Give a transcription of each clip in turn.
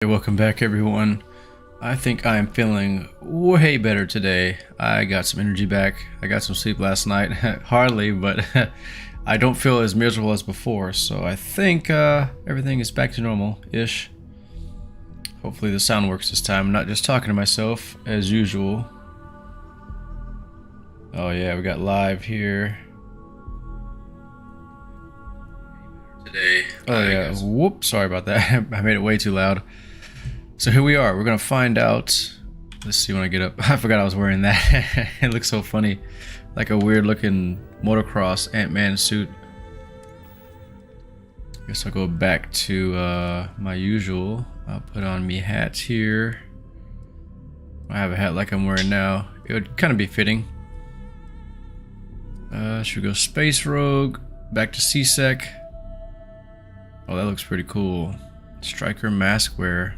Hey, welcome back everyone. I think I am feeling way better today. I got some energy back. I got some sleep last night. Hardly, but I don't feel as miserable as before. So I think everything is back to normal-ish. Hopefully the sound works this time. I'm not just talking to myself as usual. Oh yeah, we got live here. Today. Oh yeah, whoops, sorry about that. I made it way too loud. So here we are, we're gonna find out. Let's see when I get up. I forgot I was wearing that. It looks so funny. Like a weird looking motocross Ant-Man suit. Guess I'll go back to my usual. I'll put on me hats here. I have a hat like I'm wearing now. It would kind of be fitting. Should we go Space Rogue? Back to C-Sec. Oh, that looks pretty cool. Striker mask wear.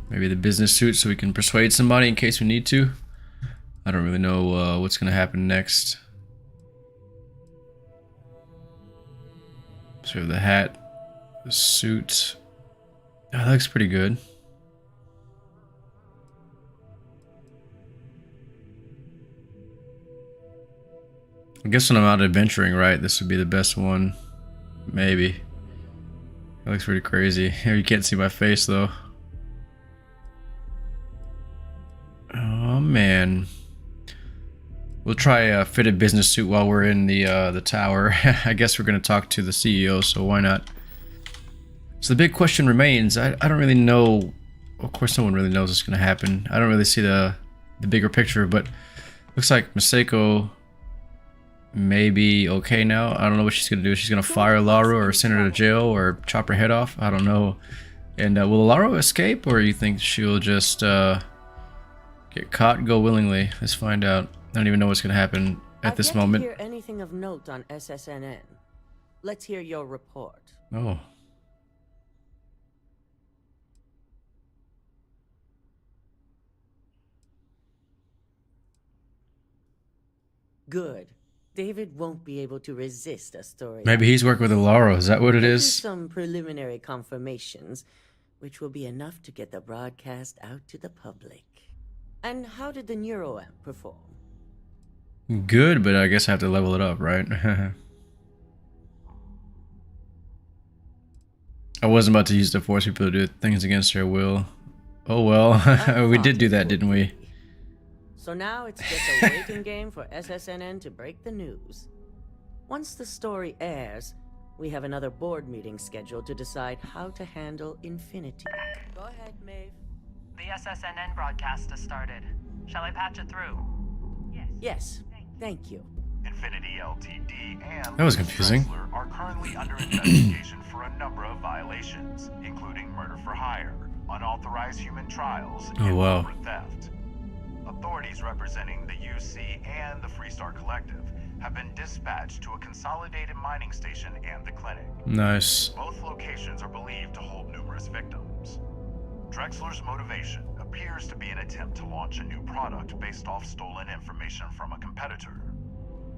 Maybe the business suit so we can persuade somebody in case we need to. I don't really know what's going to happen next. So we have the hat, the suit. Oh, that looks pretty good. I guess when I'm out adventuring, right, this would be the best one. Maybe. That looks pretty crazy. You can't see my face though. Oh man, we'll try a fitted business suit while we're in the tower. I guess we're gonna talk to the CEO, so why not? So the big question remains. I don't really know. Of course, no one really knows what's gonna happen. I don't really see the bigger picture, but looks like Masako may be okay now. I don't know what she's gonna do. She's gonna fire Ularu or send her to jail or chop her head off. I don't know. And will Ularu escape, or you think she'll just get caught and go willingly? Let's find out. I don't even know what's going to happen at this moment. I've yet to hear anything of note on SSNN. Let's hear your report. Oh. Good. David won't be able to resist a story. Maybe he's working with Ularu. Is that what it is? Some preliminary confirmations, which will be enough to get the broadcast out to the public. And how did the neuroamp perform? Good, but I guess I have to level it up, right? I wasn't about to use to force people to do things against their will. Oh well, we did do that, didn't we? So now it's just a waiting game for SSNN to break the news. Once the story airs, we have another board meeting scheduled to decide how to handle Infinity. Go ahead, Maeve. The SSNN broadcast has started. Shall I patch it through? Yes, thank you. Infinity Ltd. and That was confusing. Drexler are currently under investigation for a number of violations, including murder for hire, unauthorized human trials, and corporate theft. Authorities representing the UC and the Freestar Collective have been dispatched to a consolidated mining station and the clinic. Nice. Both locations are believed to hold numerous victims. Drexler's motivation appears to be an attempt to launch a new product based off stolen information from a competitor.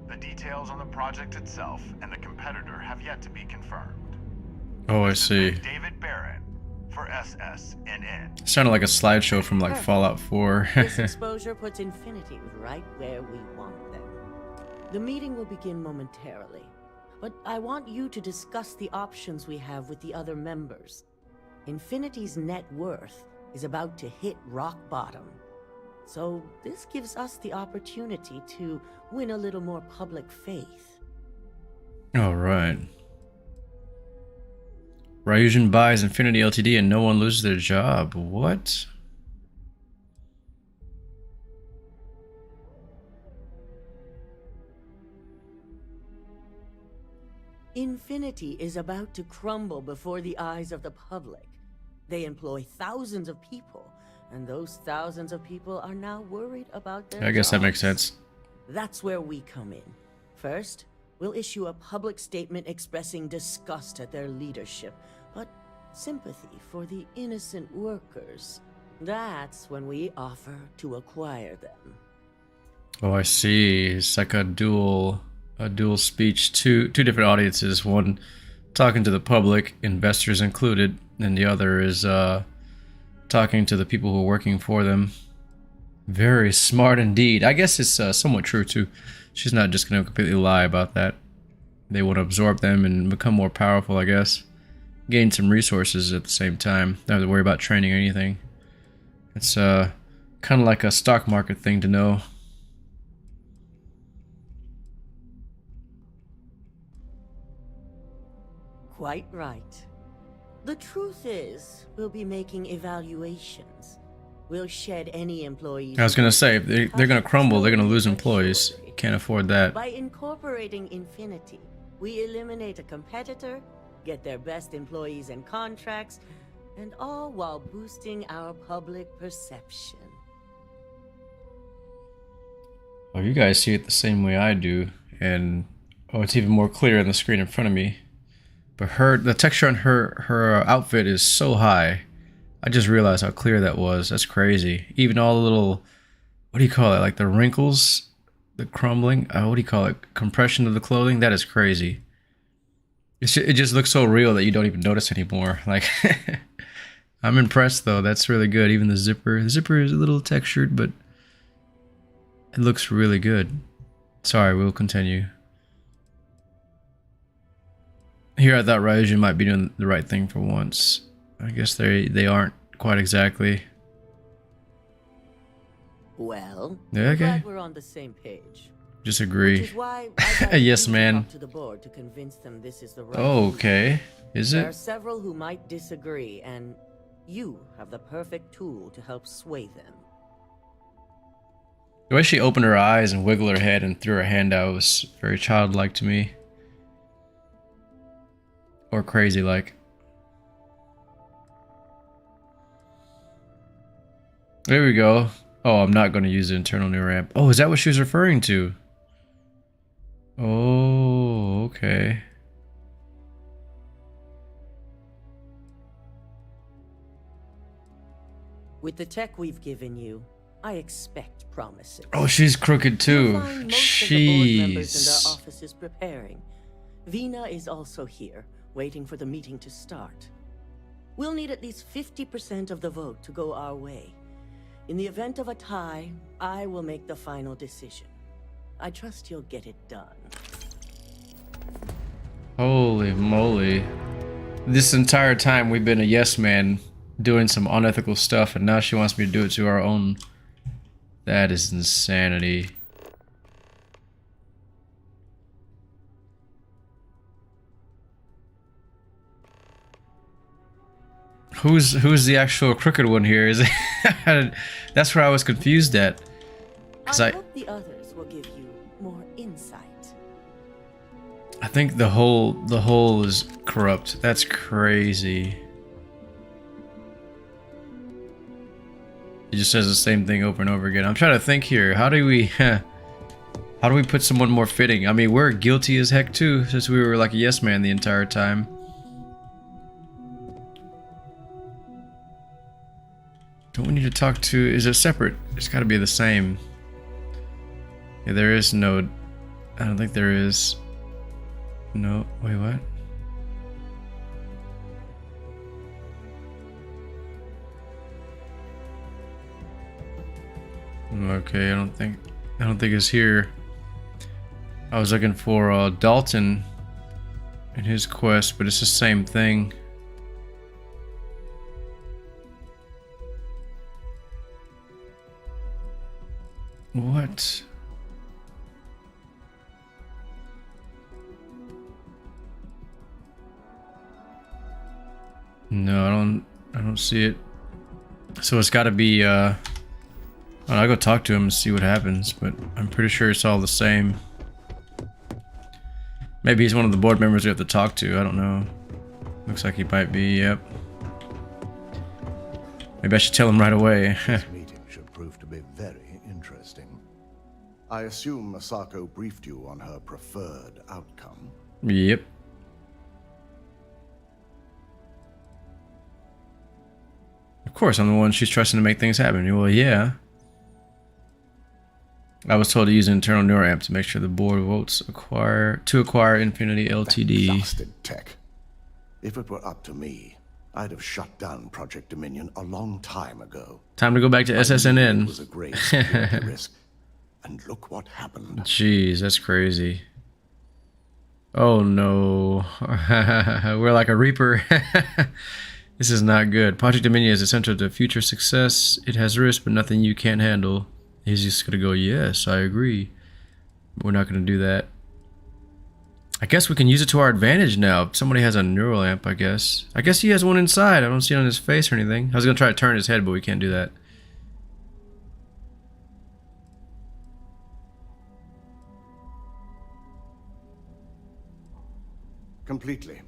The details on the project itself and the competitor have yet to be confirmed. Oh, I see. David Barron for SSNN. Sounded like a slideshow from like Fallout 4. This exposure puts Infinity right where we want them. The meeting will begin momentarily, but I want you to discuss the options we have with the other members. Infinity's net worth is about to hit rock bottom. So this gives us the opportunity to win a little more public faith. All right. Ryujin buys Infinity Ltd. And no one loses their job. What? Infinity is about to crumble before the eyes of the public. They employ thousands of people, and those thousands of people are now worried about their I guess that makes jobs. sense. That's where we come in. First, we'll issue a public statement expressing disgust at their leadership, but sympathy for the innocent workers. That's when we offer to acquire them. Oh, I see. It's like a dual speech. Two different audiences. One talking to the public, investors included, and the other is talking to the people who are working for them. Very smart indeed. I guess it's somewhat true too. She's not just going to completely lie about that. They want to absorb them and become more powerful, I guess. Gain some resources at the same time. Don't have to worry about training or anything. It's kind of like a stock market thing to know. Quite right. The truth is, we'll be making evaluations. We'll shed any employees. I was going to say, if they're going to crumble, they're going to lose employees. Can't afford that. By incorporating Infinity, we eliminate a competitor, get their best employees and contracts, and all while boosting our public perception. Oh, you guys see it the same way I do, and oh, it's even more clear on the screen in front of me. But the texture on her outfit is so high. I just realized how clear that was. That's crazy. Even all the little, what do you call it? Like the wrinkles, the crumbling. What do you call it? Compression of the clothing. That is crazy. It just looks so real that you don't even notice anymore. Like, I'm impressed though. That's really good. Even the zipper. The zipper is a little textured, but it looks really good. Sorry, we'll continue. Here I thought Ryujin might be doing the right thing for once. I guess they aren't quite exactly. Well, yeah, okay. Glad we're on the same page. Disagree. Which is why I yes, man. to the board to convince them this is the right Oh, okay. Is There are it? several who might disagree, and you have the perfect tool to help sway them. The way she opened her eyes and wiggled her head and threw her hand out was very childlike to me. Or crazy like. There we go. Oh, I'm not going to use the internal new ramp. Oh, is that what she was referring to? Oh, okay. With the tech we've given you, I expect promises. Oh, she's crooked too. You'll find most of the board members in Jeez. their offices preparing. Vina is also here, waiting for the meeting to start. We'll need at least 50% of the vote to go our way. In the event of a tie, I will make the final decision. I trust you'll get it done. Holy moly. This entire time we've been a yes man doing some unethical stuff, and now she wants me to do it to our own. That is insanity. Who's the actual crooked one here? Is it? That's where I was confused at. I hope the others will give you more insight. I think the whole is corrupt. That's crazy. It just says the same thing over and over again. I'm trying to think here. How do we put someone more fitting? I mean, we're guilty as heck too, since we were like a yes man the entire time. Don't we need to talk to... Is it separate? It's got to be the same. Yeah, there is no... I don't think there is... No, wait, what? Okay, I don't think it's here. I was looking for Dalton in his quest, but it's the same thing. What? No, I don't see it. So it's got to be I'll go talk to him and see what happens, but I'm pretty sure it's all the same. Maybe he's one of the board members we have to talk to, I don't know. Looks like he might be, yep. Maybe I should tell him right away. This meeting should prove to be very interesting. I assume Masako briefed you on her preferred outcome. Yep. Of course, I'm the one she's trusting to make things happen. Well, yeah. I was told to use an internal neuramp to make sure the board votes to acquire Infinity Ltd. That blasted tech. If it were up to me, I'd have shut down Project Dominion a long time ago. Time to go back to It was a SSNN. great security risk, and look what happened. Jeez, that's crazy. Oh no. We're like a Reaper. This is not good. Project Dominion is essential to future success. It has risk, but nothing you can't handle. He's just gonna go, yes, I agree. But we're not gonna do that. I guess we can use it to our advantage now. Somebody has a neural amp, I guess. I guess he has one inside. I don't see it on his face or anything. I was gonna try to turn his head, but we can't do that. Completely.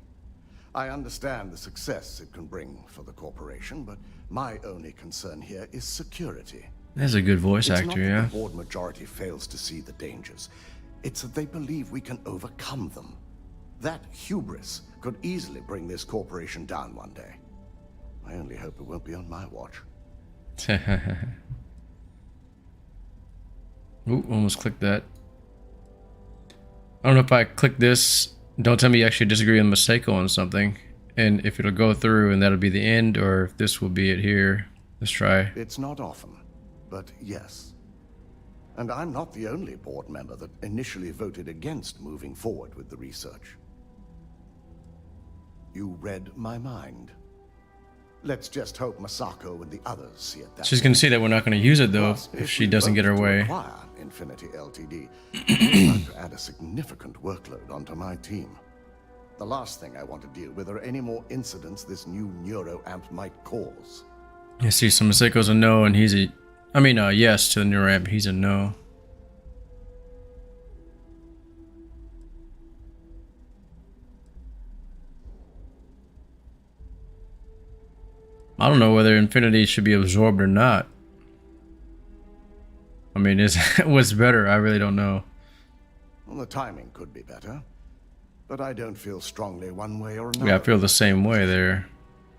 I understand the success it can bring for the corporation, but my only concern here is security. That's a good voice actor, It's not yeah. that the board majority fails to see the dangers. It's that they believe we can overcome them. That hubris could easily bring this corporation down one day. I only hope it won't be on my watch. Ooh, almost clicked that. I don't know if I click this. Don't tell me you actually disagree with Masako on something. And if it'll go through and that'll be the end, or if this will be it here. Let's try. It's not often, but yes. And I'm not the only board member that initially voted against moving forward with the research. You read my mind. Let's just hope Masako and the others see it that She's way. gonna see that we're not gonna use it though, Plus, if she we doesn't vote get her to way. acquire Infinity Ltd, we're about to add a significant workload onto my team. The last thing I want to deal with are any more incidents this new neuro amp might cause. You see, so Masako's a no, and he's a, yes to the neuramp. He's a no. I don't know whether Infinity should be absorbed or not. I mean, is what's better? I really don't know. Well, the timing could be better, but I don't feel strongly one way or another. Yeah, I feel the same way there.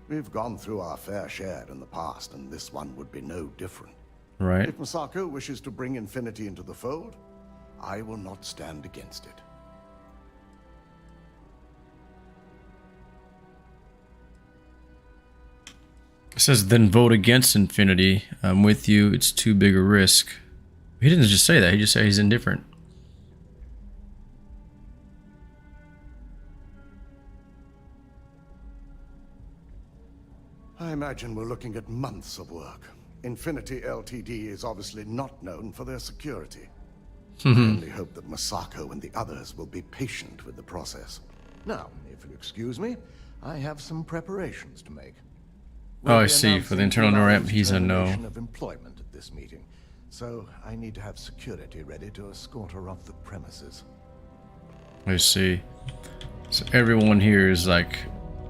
We've gone through our fair share in the past, and this one would be no different. Right? If Masako wishes to bring Infinity into the fold, I will not stand against it. It says then vote against Infinity. I'm with you. It's too big a risk. He didn't just say that. He just said he's indifferent. I imagine we're looking at months of work. Infinity Ltd is obviously not known for their security. I only hope that Masako and the others will be patient with the process. Now, if you'll excuse me, I have some preparations to make. Oh, I be see. For the announcing internal neuramp, Ularu's he's a no. termination of employment at this meeting, so I need to have security ready to escort her off the premises. I see. So everyone here is like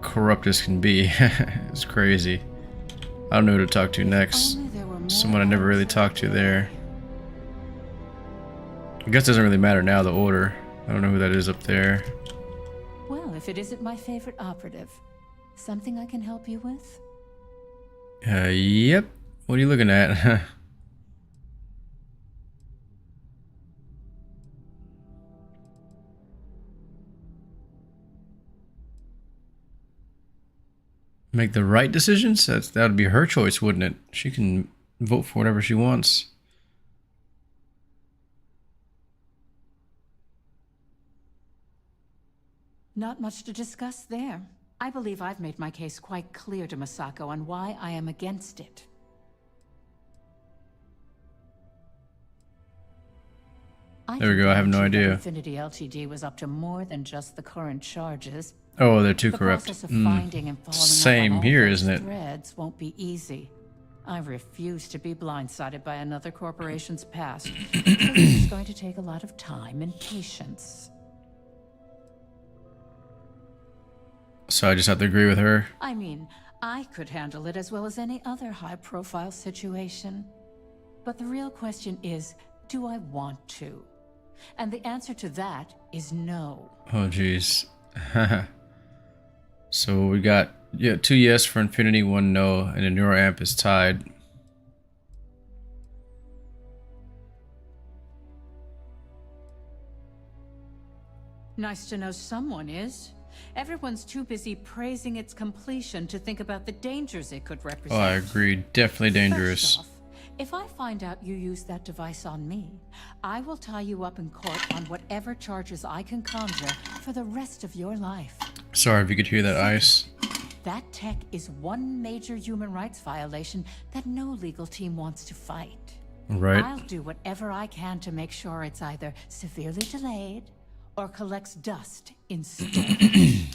corrupt as can be. It's crazy. I don't know who to talk to next. Someone I never really talked to there. I guess it doesn't really matter now, the order. I don't know who that is up there. Well, if it isn't my favorite operative, something I can help you with? Yep. What are you looking at? Make the right decisions? That would be her choice, wouldn't it? She can vote for whatever she wants. Not much to discuss there. I believe I've made my case quite clear to Masako on why I am against it. There we go, I have no idea. Infinity Ltd was up to more than just the current charges. Oh, they're too The corrupt. process of finding and following Same up on all here, those isn't it? threads won't be easy. I refuse to be blindsided by another corporation's past. So this is going to take a lot of time and patience. So I just have to agree with her. I mean, I could handle it as well as any other high-profile situation. But the real question is, do I want to? And the answer to that is no. Oh, jeez. So we got 2 yes for Infinity, 1 no, and the neuroamp is tied. Nice to know someone is. Everyone's too busy praising its completion to think about the dangers it could represent. Oh, I agree. Definitely dangerous. First off, if I find out you used that device on me, I will tie you up in court on whatever charges I can conjure for the rest of your life. Sorry if you could hear that ice. That tech is one major human rights violation that no legal team wants to fight. Right. I'll do whatever I can to make sure it's either severely delayed or collects dust in storage.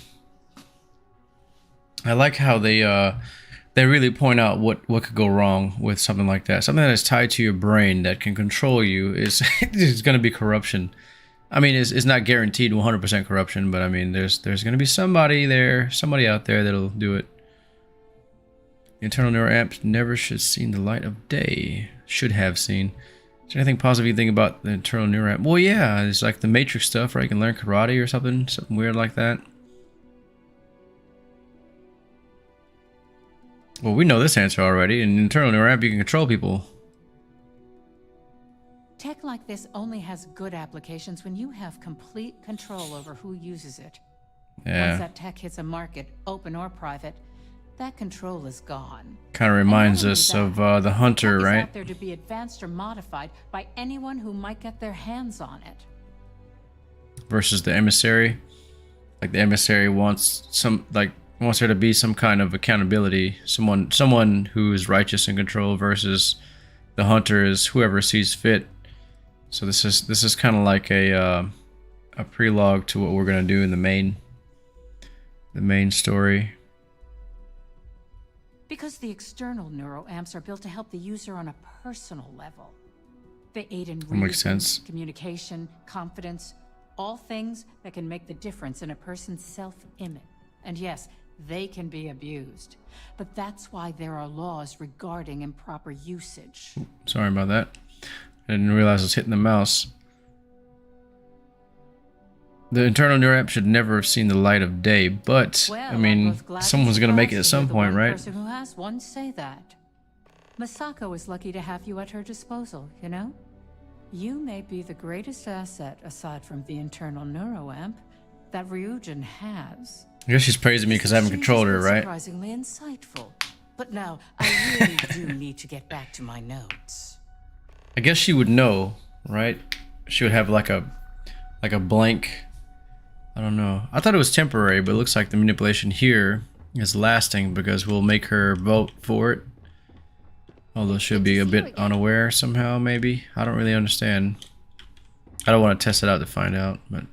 I like how they really point out what could go wrong with something like that. Something that is tied to your brain that can control you is going to be corruption. I mean, it's not guaranteed 100% corruption, but I mean, there's going to be somebody out there that'll do it. The internal neuroamp never should have seen the light of day. Should have seen. Is there anything positive you think about the internal neuroamp? Well, yeah, it's like the Matrix stuff, right? You can learn karate or something weird like that. Well, we know this answer already. In internal neuroamp, you can control people. Tech like this only has good applications when you have complete control over who uses it. Yeah. Once that tech hits a market, open or private, that control is gone. Kind of reminds us of the Hunter, Tech is right? out there to be advanced or modified by anyone who might get their hands on it. Versus the emissary. Like the emissary wants there to be some kind of accountability. Someone who is righteous in control versus the Hunter is whoever sees fit. So this is kind of like a prelogue to what we're gonna do in the main story. Because the external neuroamps are built to help the user on a personal level. They aid in reason, makes sense. communication, confidence, all things that can make the difference in a person's self-image. And yes, they can be abused. But that's why there are laws regarding improper usage. Sorry about that. I didn't realize I was hitting the mouse. The internal neuroamp should never have seen the light of day, but Well, I mean, I'm both glad someone's and gonna make it at surprised to some hear the point, one right? person who has one say that. Masako is lucky to have you at her disposal, you know? You may be the greatest asset, aside from the internal neuroamp, that Ryujin has. I guess she's praising me because I haven't controlled her, right? Surprisingly insightful. But now, I really do need to get back to my notes. I guess she would know, right? She would have like a blank. I don't know. I thought it was temporary, but it looks like the manipulation here is lasting because we'll make her vote for it. Although she'll be a bit unaware somehow, maybe. I don't really understand. I don't want to test it out to find out, but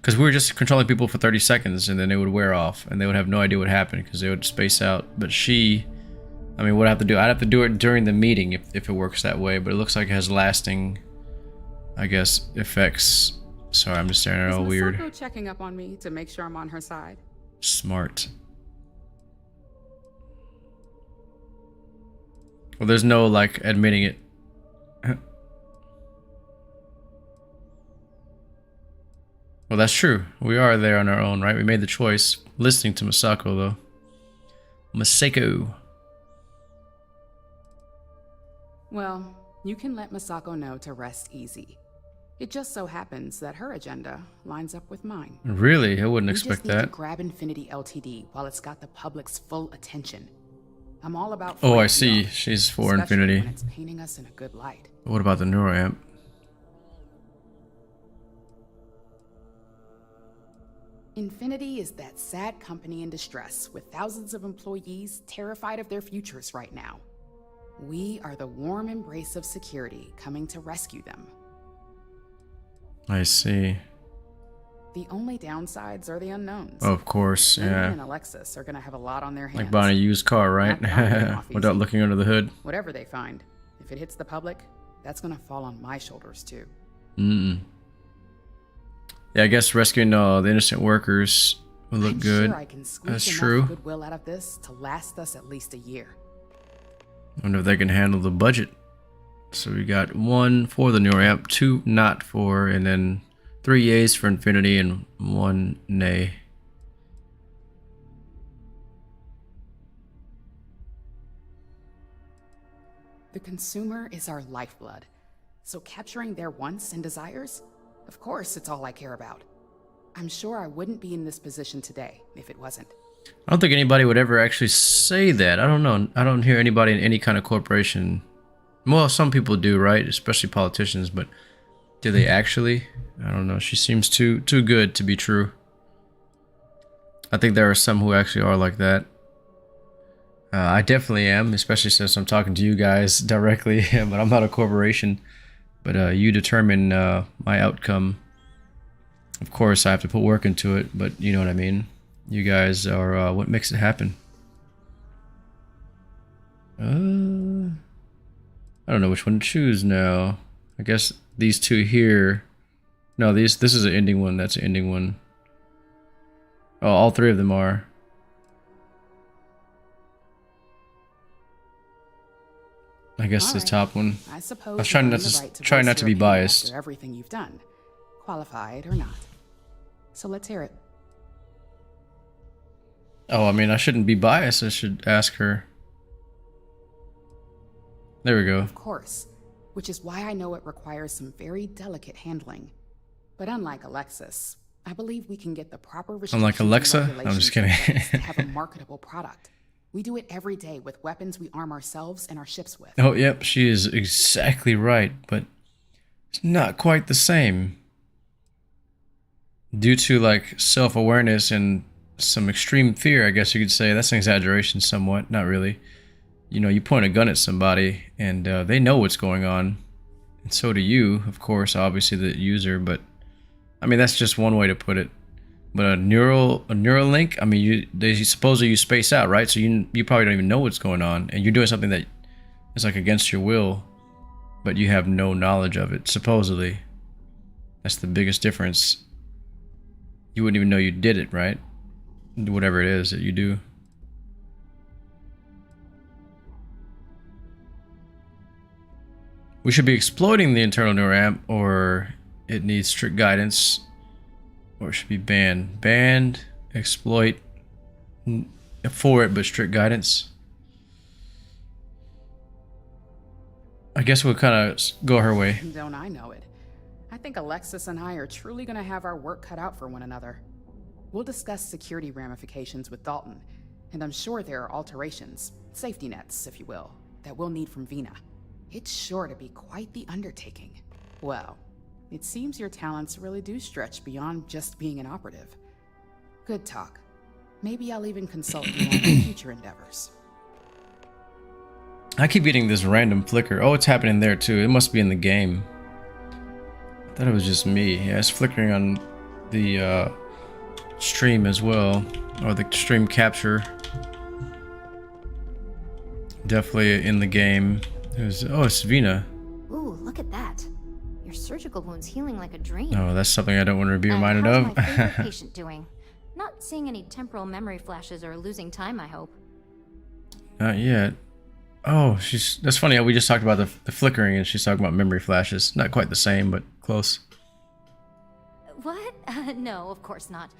because we were just controlling people for 30 seconds and then they would wear off and they would have no idea what happened because they would space out. But I mean, what I have to do, I'd have to do it during the meeting if it works that way, but it looks like it has lasting, I guess, effects. Sorry, I'm just staring at it all weird. Is Masako checking up on me to make sure I'm on her side? Smart. Well, there's no, like, admitting it. Well, that's true. We are there on our own, right? We made the choice. Listening to Masako, though. Masako. Well, you can let Masako know to rest easy. It just so happens that her agenda lines up with mine. Really? I wouldn't We expect just need to that. grab Infinity Ltd. while it's got the public's full attention. I'm all about. Oh, I free see. PR, She's for especially Infinity. when it's painting us in a good light. What about the neuroamp? Infinity is that sad company in distress with thousands of employees terrified of their futures right now. We are the warm embrace of security coming to rescue them. I see. The only downsides are the unknowns. Oh, of course, Lynn yeah. and Alexis are gonna have a lot on their hands. Like buying a used car, right? Not buying it off Without easy. looking under the hood. Whatever they find, if it hits the public, that's gonna fall on my shoulders too. Yeah, I guess rescuing the innocent workers would look I'm good. Sure I can squeeze That's enough true. goodwill out of this to last us at least a year. Wonder if they can handle the budget. So we got 1 for the neuroamp, 2 not for, and then 3 yays for Infinity and 1 nay. The consumer is our lifeblood, so capturing their wants and desires, of course, it's all I care about. I'm sure I wouldn't be in this position today if it wasn't. I don't think anybody would ever actually say that. I don't know. I don't hear anybody in any kind of corporation. Well, some people do, right? Especially politicians, but do they actually? I don't know. She seems too good to be true. I think there are some who actually are like that. I definitely am, especially since I'm talking to you guys directly, but I'm not a corporation. But you determine my outcome. Of course, I have to put work into it, but you know what I mean. You guys are what makes it happen. I don't know which one to choose now. I guess these two here. No, this is an ending one. That's an ending one. Oh, all three of them are. I guess the top one. I suppose I was trying not to be biased. After everything you've done, qualified or not. So let's hear it. Oh, I mean, I shouldn't be biased. I should ask her. There we go. Of course, which is why I know it requires some very delicate handling. But unlike Alexis, I believe we can get the proper restrictions. Unlike Alexa? I'm just kidding. To have a marketable product. We do it every day with weapons we arm ourselves and our ships with. Oh, yep, she is exactly right, but it's not quite the same. Due to, like, self-awareness and some extreme fear, I guess you could say. That's an exaggeration somewhat, not really. You know, you point a gun at somebody, and they know what's going on. And so do you, of course, obviously the user, but... I mean, that's just one way to put it. But a neural link, I mean, they supposedly you space out, right? So you probably don't even know what's going on, and you're doing something that is like against your will, but you have no knowledge of it, supposedly. That's the biggest difference. You wouldn't even know you did it, right? Whatever it is that you do. We should be exploiting the internal neuroamp, or it needs strict guidance. Or it should be banned. Banned, exploit, for it, but strict guidance. I guess we'll kind of go her way. Don't I know it? I think Alexis and I are truly going to have our work cut out for one another. We'll discuss security ramifications with Dalton, and I'm sure there are alterations, safety nets, if you will, that we'll need from Vina. It's sure to be quite the undertaking. Well, it seems your talents really do stretch beyond just being an operative. Good talk. Maybe I'll even consult you on my future endeavors. I keep getting this random flicker. Oh, it's happening there too. It must be in the game. I thought it was just me. Yeah, it's flickering on the stream as well. Or the stream capture. Definitely in the game. It's Vina. Ooh, look at that. Your surgical wound's healing like a dream. Oh, that's something I don't want to be reminded how's of. my favorite patient doing? Not seeing any temporal memory flashes or losing time, I hope. Not yet. Oh, that's funny how we just talked about the flickering and she's talking about memory flashes. Not quite the same, but close. What? No, of course not.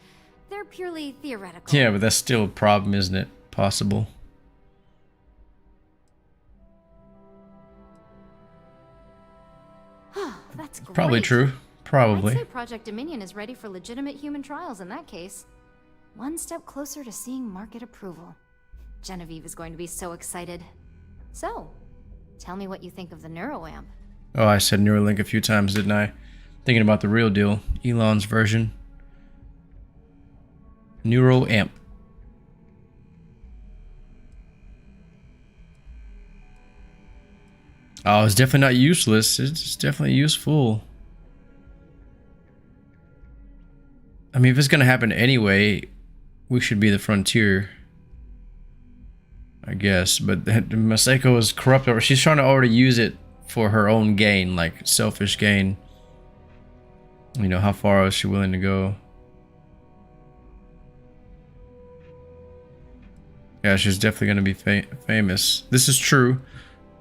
They're purely theoretical. Yeah, but that's still a problem, isn't it? Possible. That's great. Probably true. Probably. I'd say Project Dominion is ready for legitimate human trials in that case. One step closer to seeing market approval. Genevieve is going to be so excited. So, tell me what you think of the neuroamp. Oh, I said Neuralink a few times, didn't I? Thinking about the real deal. Elon's version. Neuroamp. Oh, it's definitely not useless. It's definitely useful. I mean, if it's gonna happen anyway, we should be the frontier, I guess. But Masako is corrupt. She's trying to already use it for her own gain, like selfish gain. You know, how far is she willing to go? Yeah, she's definitely gonna be famous. This is true.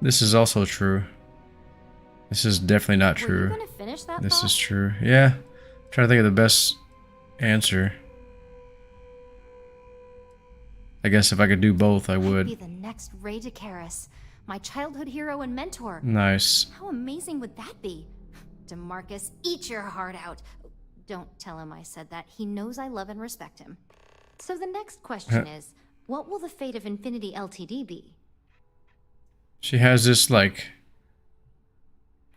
This is also true. This is definitely not true. Were you gonna finish that This thought? is true. Yeah. I'm trying to think of the best answer. I guess if I could do both, I I'd would. be the next Ray DeCaris, my childhood hero and mentor. Nice. How amazing would that be? DeMarcus, eat your heart out. Don't tell him I said that. He knows I love and respect him. So the next question is, what will the fate of Infinity Ltd be? She has this, like,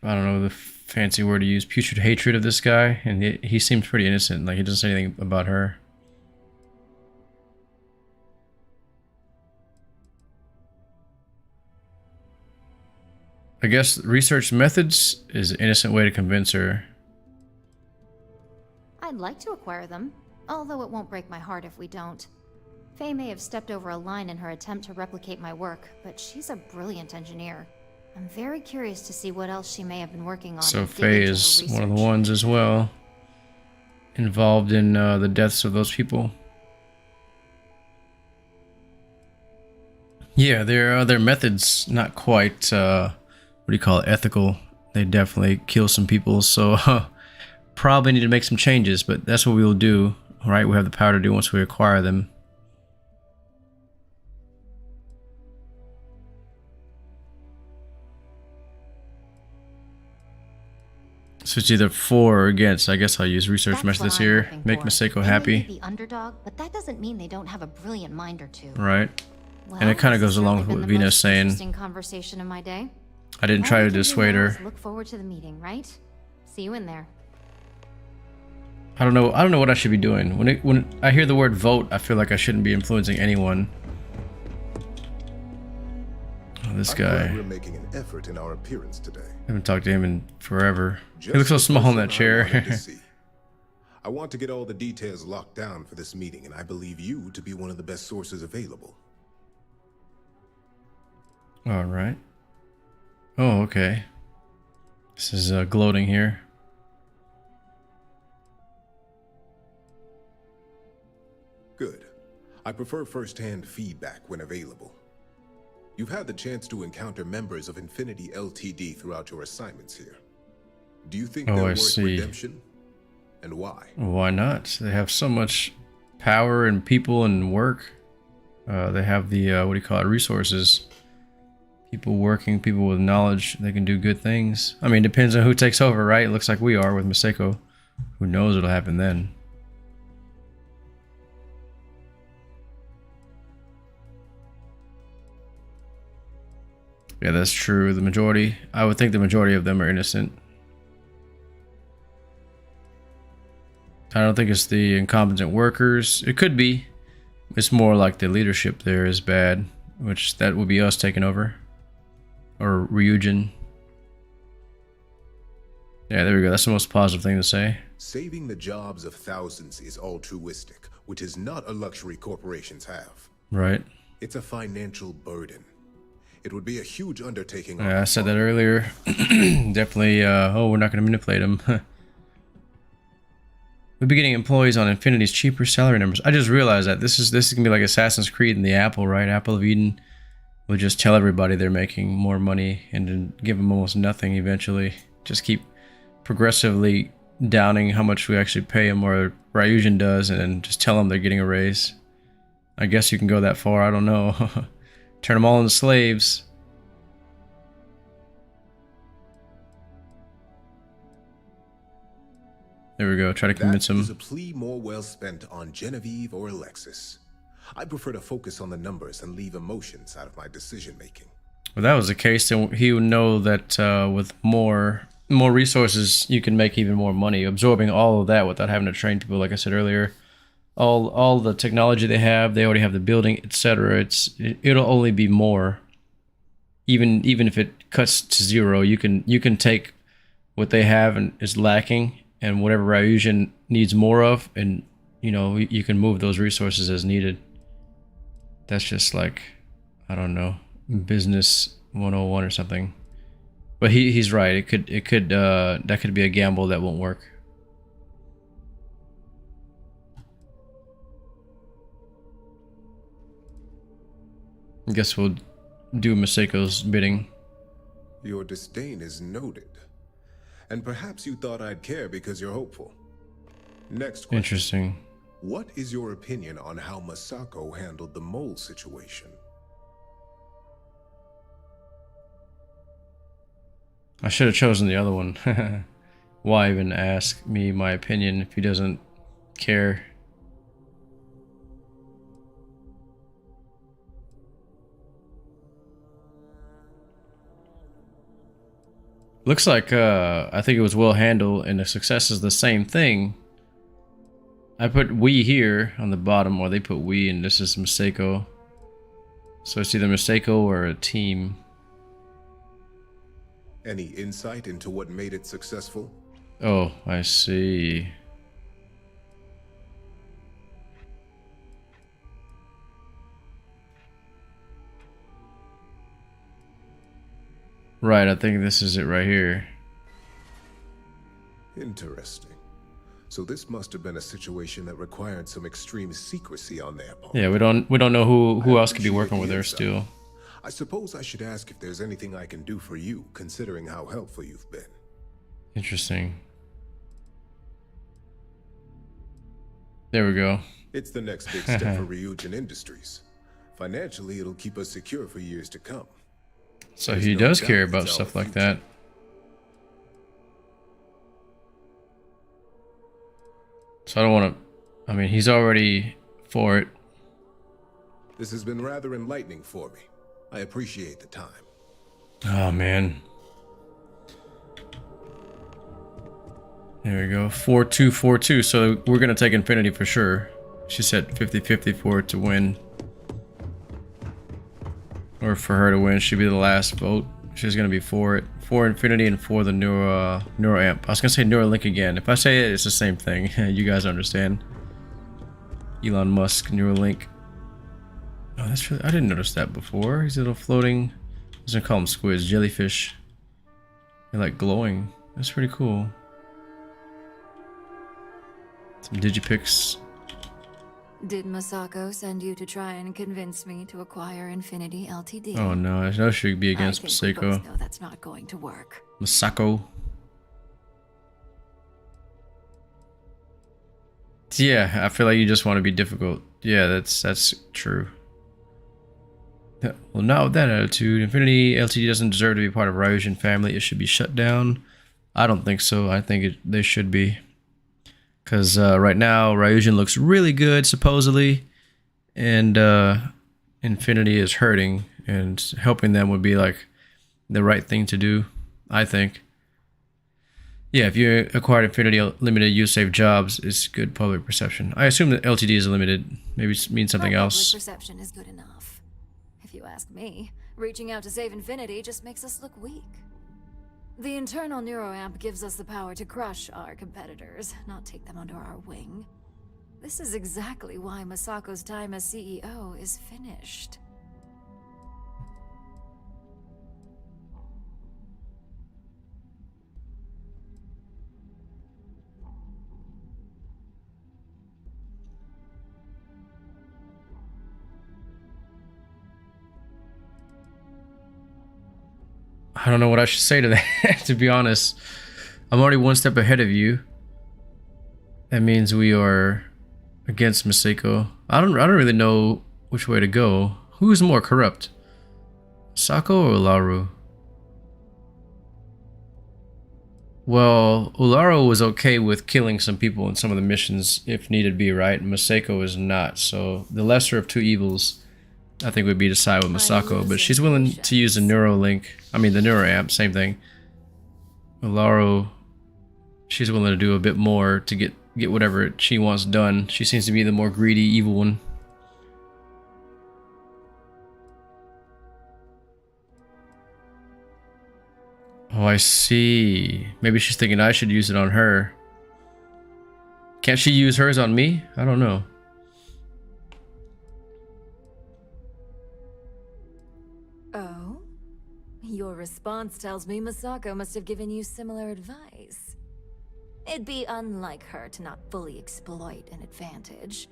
I don't know the fancy word to use, putrid hatred of this guy, and he seems pretty innocent. Like, he doesn't say anything about her. I guess research methods is an innocent way to convince her. I'd like to acquire them, although it won't break my heart if we don't. Faye may have stepped over a line in her attempt to replicate my work, but she's a brilliant engineer. I'm very curious to see what else she may have been working on. So Faye is one of the ones as well involved in the deaths of those people. Yeah, their methods not quite what do you call it, ethical. They definitely kill some people, so probably need to make some changes, but that's what we will do. All right, we have the power to do once we acquire them. So it's either for or against. I guess I'll use research methods here. Make Masako happy. They may be the underdog, but that doesn't mean they don't have a brilliant mind or two. Right. Well, And it kind of goes along with what Vina's saying. Interesting conversation of my day. I didn't try All to we can do dissuade now her. is look forward to the meeting, right? See you in there. I don't know what I should be doing. When I hear the word vote, I feel like I shouldn't be influencing anyone. Oh, this guy. We're making an effort in our appearance today. I haven't talked to him in forever. Just He looks so the small in person that I chair. wanted to see. I want to get all the details locked down for this meeting, and I believe you to be one of the best sources available. All right. Oh, okay. This is gloating here. Good. I prefer first-hand feedback when available. You've had the chance to encounter members of Infinity Ltd. Throughout your assignments here. Do you think they're worth redemption? And why? Why not? They have so much power and people and work. They have the, what do you call it, resources. People working, people with knowledge, they can do good things. I mean, it depends on who takes over, right? It looks like we are with Masako. Who knows what'll happen then? Yeah, that's true. The majority, I would think the majority of them are innocent. I don't think it's the incompetent workers. It could be. It's more like the leadership there is bad, which that would be us taking over. Or Ryujin. Yeah, there we go. That's the most positive thing to say. Saving the jobs of thousands is altruistic, which is not a luxury corporations have. Right. It's a financial burden. It would be a huge undertaking. Yeah, I said that earlier. Definitely, oh, we're not going to manipulate them. We'll be getting employees on Infinity's cheaper salary numbers. I just realized that this is going to be like Assassin's Creed in the Apple, right? Apple of Eden. We'll just tell everybody they're making more money and then give them almost nothing eventually. Just keep progressively downing how much we actually pay them, or Ryujin does, and then just tell them they're getting a raise. I guess you can go that far. I don't know. Turn them all into slaves. There we go. Try to convince them. That is a plea more well spent on Genevieve or Alexis. I prefer to focus on the numbers and leave emotions out of my decision making. If that was the case, then he would know that with more resources, you can make even more money, absorbing all of that without having to train people. Like I said earlier, all the technology they already have the building, etc. It'll only be more. Even if it cuts to zero, you can take what they have and is lacking, and whatever Ryujin needs more of, and you can move those resources as needed. That's just like, I don't know, business 101 or something. But he's right. It could that could be a gamble that won't work. I guess we'll do Masako's bidding. Your disdain is noted. And perhaps you thought I'd care because you're hopeful. Next question. Interesting. What is your opinion on how Masako handled the mole situation? I should have chosen the other one. Why even ask me my opinion if he doesn't care? Looks like I think it was well handled and the success is the same thing. I put we here on the bottom, or they put we, and this is Masako. So it's either Masako or a team. Any insight into what made it successful? Oh, I see. Right, I think this is it right here. Interesting. So this must have been a situation that required some extreme secrecy on their part. Yeah, we don't know who else could be working with her still. I suppose I should ask if there's anything I can do for you, considering how helpful you've been. Interesting. There we go. It's the next big step for Ryujin Industries. Financially, it'll keep us secure for years to come. So he does care about stuff like that. So I don't want to... I mean, he's already for it. This has been rather enlightening for me. I appreciate the time. Oh, man. There we go. 4-2-4-2. So we're going to take Infinity for sure. She said 50-50 for it to win. Or for her to win. She'd be the last vote. She's going to be for it. For Infinity and for the Neuroamp. I was going to say Neuralink again. If I say it, it's the same thing. You guys understand. Elon Musk, Neuralink. Oh, that's really... I didn't notice that before. These little floating... I was going to call them squids. Jellyfish. They're like glowing. That's pretty cool. Some Digipics. Did Masako send you to try and convince me to acquire Infinity Ltd? Oh no, I know she would be against I think we both Masako. know that's not going to work. Masako. Yeah, I feel like you just want to be difficult. Yeah, that's true. Yeah, well, not with that attitude. Infinity Ltd doesn't deserve to be part of Ryujin family. It should be shut down. I don't think so. I think they should be. Because right now, Ryujin looks really good, supposedly. And Infinity is hurting. And helping them would be like the right thing to do, I think. Yeah, if you acquired Infinity limited, you save jobs. It's good public perception. I assume that LTD is limited. Maybe it means something else. Public perception is good enough. If you ask me, reaching out to save Infinity just makes us look weak. The internal neuroamp gives us the power to crush our competitors, not take them under our wing. This is exactly why Masako's time as CEO is finished. I don't know what I should say to that, to be honest. I'm already one step ahead of you. That means we are against Masako. I don't really know which way to go. Who is more corrupt? Sako or Ularu? Well, Ularu was okay with killing some people in some of the missions if needed be, right? Masako is not. So the lesser of two evils, I think, would be to side with Masako, but she's willing to use the Neuralink. I mean, the Neuroamp, same thing. Ularu, she's willing to do a bit more to get whatever she wants done. She seems to be the more greedy, evil one. Oh, I see. Maybe she's thinking I should use it on her. Can't she use hers on me? I don't know. Oh? Your response tells me Masako must have given you similar advice. It'd be unlike her to not fully exploit an advantage,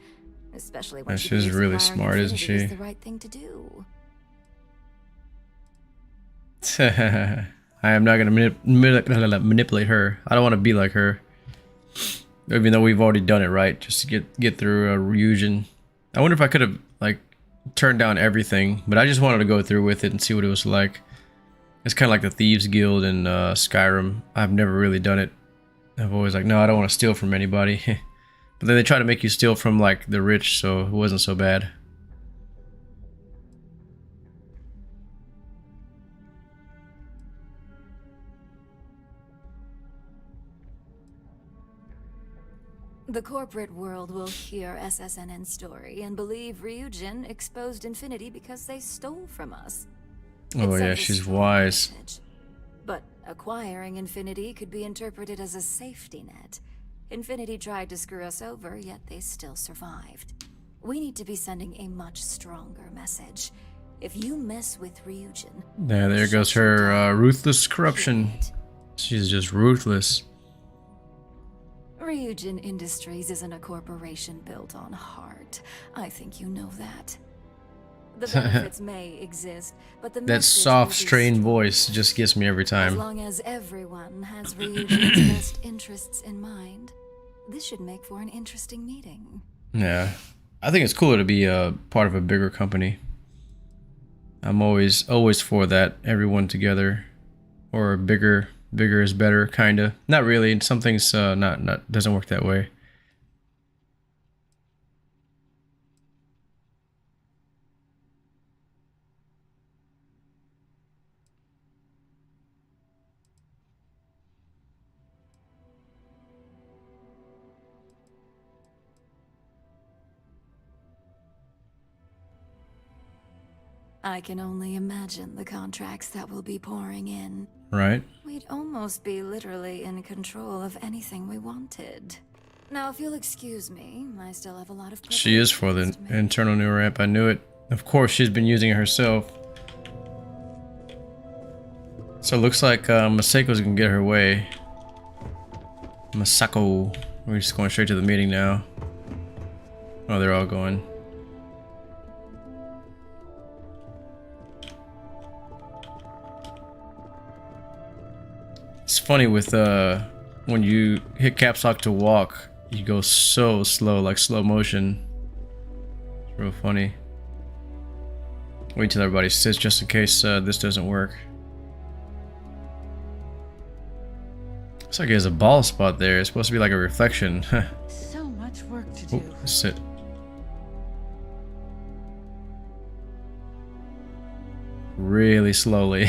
especially when she she's really smart, isn't she? Is the right thing to do. I am not going to manipulate her. I don't want to be like her. Even though we've already done it, right? Just to get through Ryujin. I wonder if I could have, like, turned down everything. But I just wanted to go through with it and see what it was like. It's kind of like the Thieves Guild in Skyrim. I've never really done it. I've always like, no, I don't want to steal from anybody. But then they try to make you steal from like the rich, so it wasn't so bad. The corporate world will hear SSNN's story and believe Ryujin exposed Infinity because they stole from us. Oh It yeah, sends a she's strong wise. message. But acquiring Infinity could be interpreted as a safety net. Infinity tried to screw us over, yet they still survived. We need to be sending a much stronger message. If you mess with Ryujin... There goes her ruthless corruption. She's just ruthless. Ryujin Industries isn't a corporation built on heart. I think you know that. The benefits may exist, but the That soft, strained voice just gets me every As time. long as everyone has Ryujin's best interests in mind, this should make for an interesting meeting. Yeah, I think it's cooler to be a part of a bigger company. I'm always for that. Everyone together, or bigger is better, kinda. Not really. Some things not doesn't work that way. I can only imagine the contracts that will be pouring in. Right. We'd almost be literally in control of anything we wanted. Now, if you'll excuse me, I still have a lot of... She is for the internal new ramp. I knew it. Of course, she's been using it herself. So it looks like Masako's gonna get her way. Masako. We're just going straight to the meeting now. Oh, they're all going. It's funny with when you hit caps lock to walk, you go so slow, like slow motion. It's real funny. Wait till everybody sits just in case this doesn't work. Looks like there's a ball spot there. It's supposed to be like a reflection. So much work to do. Oh, sit. Really slowly.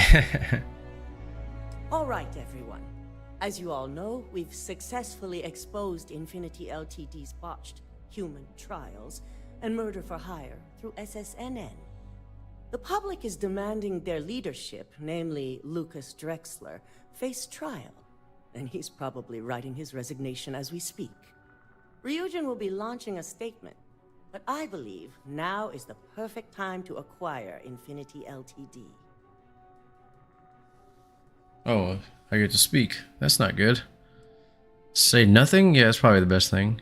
All right, everyone. As you all know, we've successfully exposed Infinity Ltd's botched human trials and murder for hire through SSNN. The public is demanding their leadership, namely Lucas Drexler, face trial, and he's probably writing his resignation as we speak. Ryujin will be launching a statement, but I believe now is the perfect time to acquire Infinity Ltd. Oh, I get to speak. That's not good. Say nothing? Yeah, that's probably the best thing.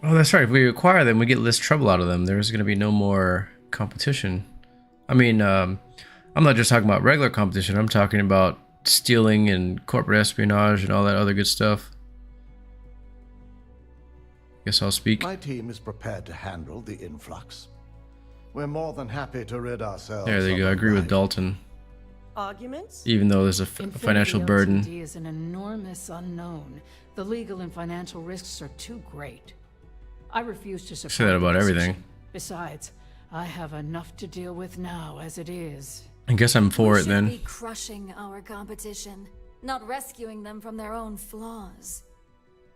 Oh, that's right. If we acquire them, we get less trouble out of them. There's going to be no more competition. I mean, I'm not just talking about regular competition. I'm talking about stealing and corporate espionage and all that other good stuff. Guess I'll speak. My team is prepared to handle the influx. We're more than happy to rid ourselves. There you go. I agree with Dalton. Arguments? Even though there's a financial burden. Infinity is an enormous unknown. The legal and financial risks are too great. I refuse to support Say that about the decision. everything. Besides, I have enough to deal with now as it is. I guess I'm for it then. We should be crushing our competition, not rescuing them from their own flaws.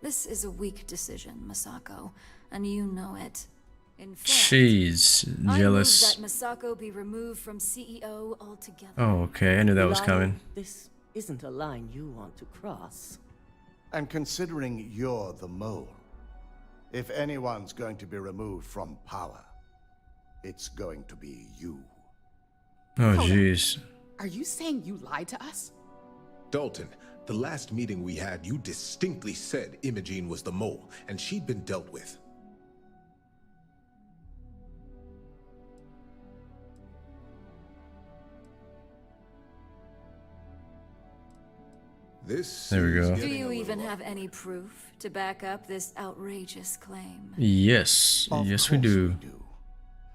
This is a weak decision, Masako, and you know it. In fact, She's jealous. I move that Masako be removed from CEO altogether. Oh, okay. I knew that was Ularu, coming. This isn't a line you want to cross. And considering you're the mole, if anyone's going to be removed from power, it's going to be you. Oh, jeez. Are you saying you lied to us? Dalton, the last meeting we had, you distinctly said Imogene was the mole, and she'd been dealt with. This There we is go. Do getting you a even little have any proof to back up this outrageous claim? Yes. Of Yes, we course do.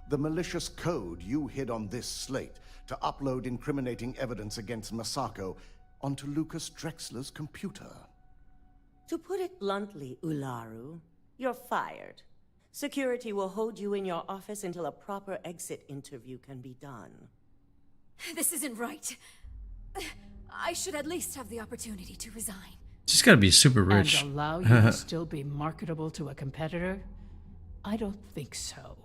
The malicious code you hid on this slate to upload incriminating evidence against Masako onto Lucas Drexler's computer. To put it bluntly, Ularu, you're fired. Security will hold you in your office until a proper exit interview can be done. This isn't right. I should at least have the opportunity to resign. She's got to be super rich. And allow you to still be marketable to a competitor? I don't think so.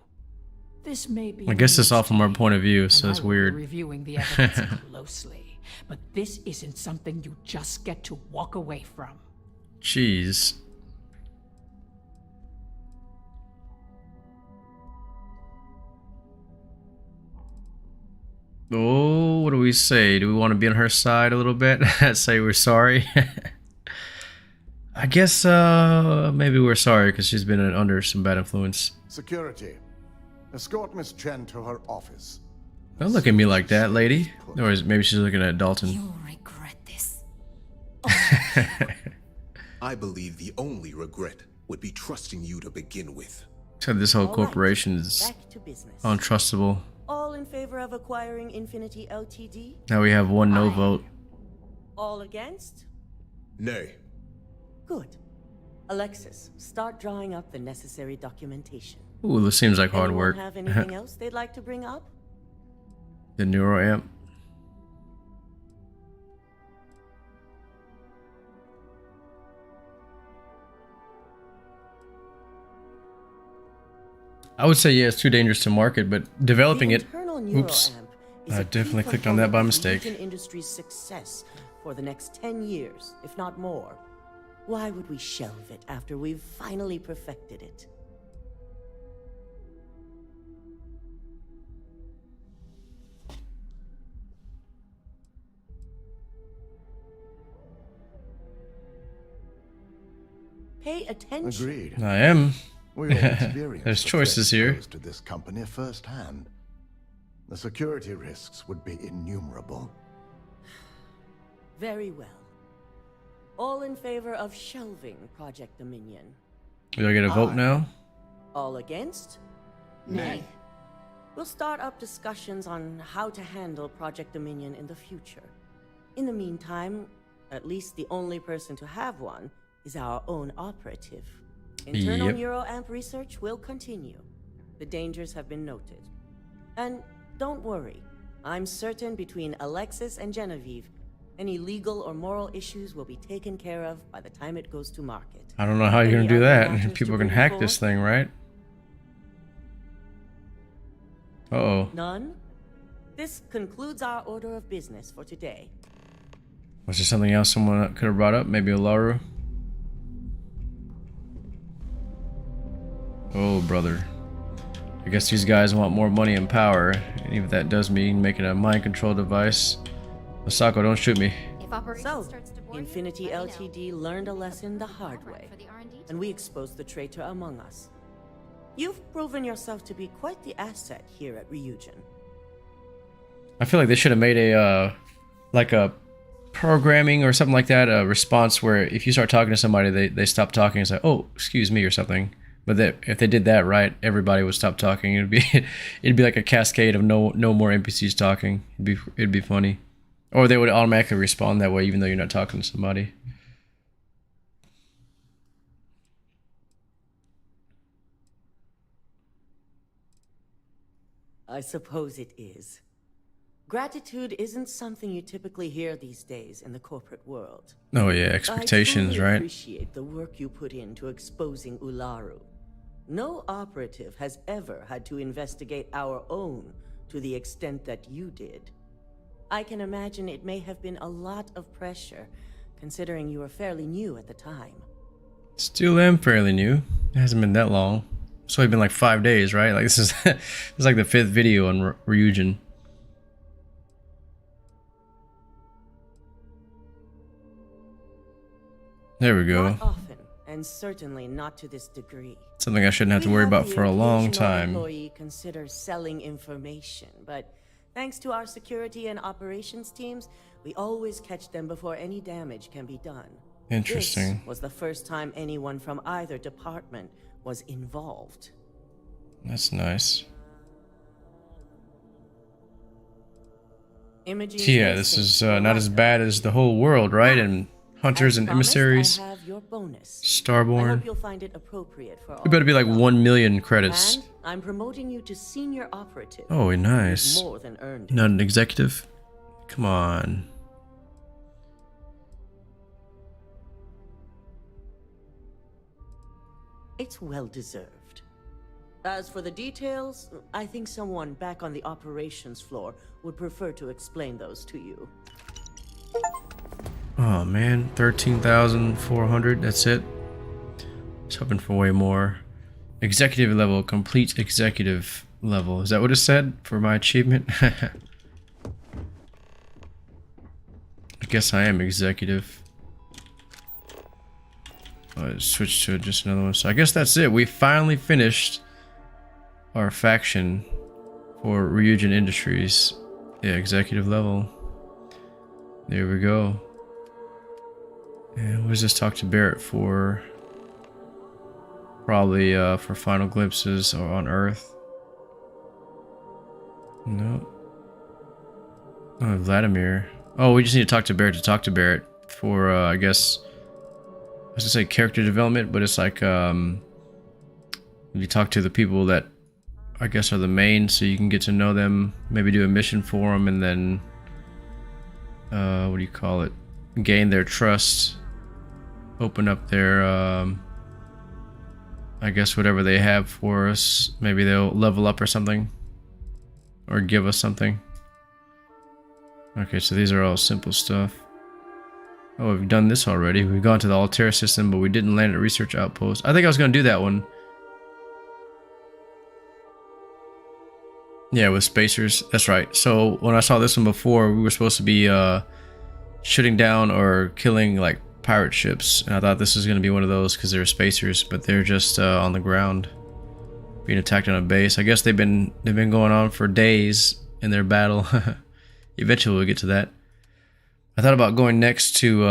This may be. I guess it's all from our mistake, point of view, so and it's I will be weird. reviewing the evidence closely, but this isn't something you just get to walk away from. Jeez. Oh, what do we say? Do we want to be on her side a little bit? Say we're sorry? I guess maybe we're sorry because she's been under some bad influence. Security, escort Miss Chen to her office. Don't look at me like that, lady. Or maybe she's looking at Dalton. You'll regret this. I believe the only regret would be trusting you to begin with. Said this whole All right, corporation is back to business. untrustable. All in favor of acquiring Infinity Ltd? Now we have one no Aye. vote. All against? Nay. Good. Alexis, start drawing up the necessary documentation. Ooh, this seems like hard Anyone work. have anything else they'd like to bring up? The neuroamp. I would say yeah, it's too dangerous to market, but developing it. Oops. I definitely clicked on that by mistake. Ryujin Industries' success for the next 10 years, if not more. Why would we shelve it after we've finally perfected it? Pay attention. Agreed. I am. We all experienced There's the choices threat here. posed to this company firsthand. The security risks would be innumerable. Very well. All in favor of shelving Project Dominion? Do I get a vote Aye. now? All against? Nay. We'll start up discussions on how to handle Project Dominion in the future. In the meantime, at least the only person to have one is our own operative. Internal Yep. neuroamp research will continue. The dangers have been noted. And don't worry, I'm certain between Alexis and Genevieve, any legal or moral issues will be taken care of by the time it goes to market. I don't know how you're gonna Any do other that. matters People to can bring hack this forth? thing, right? Uh-oh. None? This concludes our order of business for today. Was there something else someone could have brought up? Maybe Ularu? Oh, brother. I guess these guys want more money and power. And even if that does mean making a mind control device. Masako, don't shoot me. If operation So, starts to bore Infinity you, let me know. Ltd learned a lesson the hard way, For the R&D and we exposed the traitor among us. You've proven yourself to be quite the asset here at Ryujin. I feel like they should have made a, like a programming or something like that, a response where if you start talking to somebody, they stop talking and say, oh, excuse me, or something. But if they did that right, everybody would stop talking. It'd be like a cascade of no more NPCs talking. It'd be funny. Or they would automatically respond that way even though you're not talking to somebody. I suppose it is. Gratitude isn't something you typically hear these days in the corporate world. Oh yeah, expectations, I truly right? appreciate the work you put into exposing Ularu. No operative has ever had to investigate our own to the extent that you did. I can imagine it may have been a lot of pressure, considering you were fairly new at the time. Still am fairly new. It hasn't been that long. It's only been like 5 days, right? Like this is this is like the 5th video on Ryujin. There we go. Not often, and certainly not to this degree. Something I shouldn't have to worry about for a long time. Employee considers selling information, but Thanks to our security and operations teams, we always catch them before any damage can be done. Interesting. This was the first time anyone from either department was involved. That's nice. Imaging Yeah, this is not as bad as the whole world, right? And hunters and emissaries. I have your bonus. I Starborn. hope you'll find it appropriate for all. It better be like 1 million credits. And I'm promoting you to senior operative. Oh, nice. You've more than earned it. Not an executive? Come on. It's well deserved. As for the details, I think someone back on the operations floor would prefer to explain those to you. Oh man, 13,400, that's it. I was hoping for way more. Executive level, complete executive level. Is that what it said for my achievement? I guess I am executive. I switched to just another one. So I guess that's it. We finally finished our faction for Ryujin Industries. Yeah, executive level. There we go. And what does this talk to Barrett for? Probably for final glimpses or on Earth. No. Oh, Vladimir. Oh, we just need to talk to Barrett for I guess I was gonna say character development, but it's like you talk to the people that I guess are the main, so you can get to know them, maybe do a mission for them, and then what do you call it? Gain their trust, open up their I guess whatever they have for us. Maybe they'll level up or something, or give us something. Okay, so these are all simple stuff. Oh, we've done this already. We've gone to the Altair system, but we didn't land at Research Outpost. I think I was going to do that one. Yeah, with spacers. That's right. So when I saw this one before, we were supposed to be shooting down or killing like pirate ships. And I thought this was going to be one of those because they're spacers, but they're just on the ground being attacked on a base. I guess they've been going on for days in their battle. Eventually we'll get to that. I thought about going next to,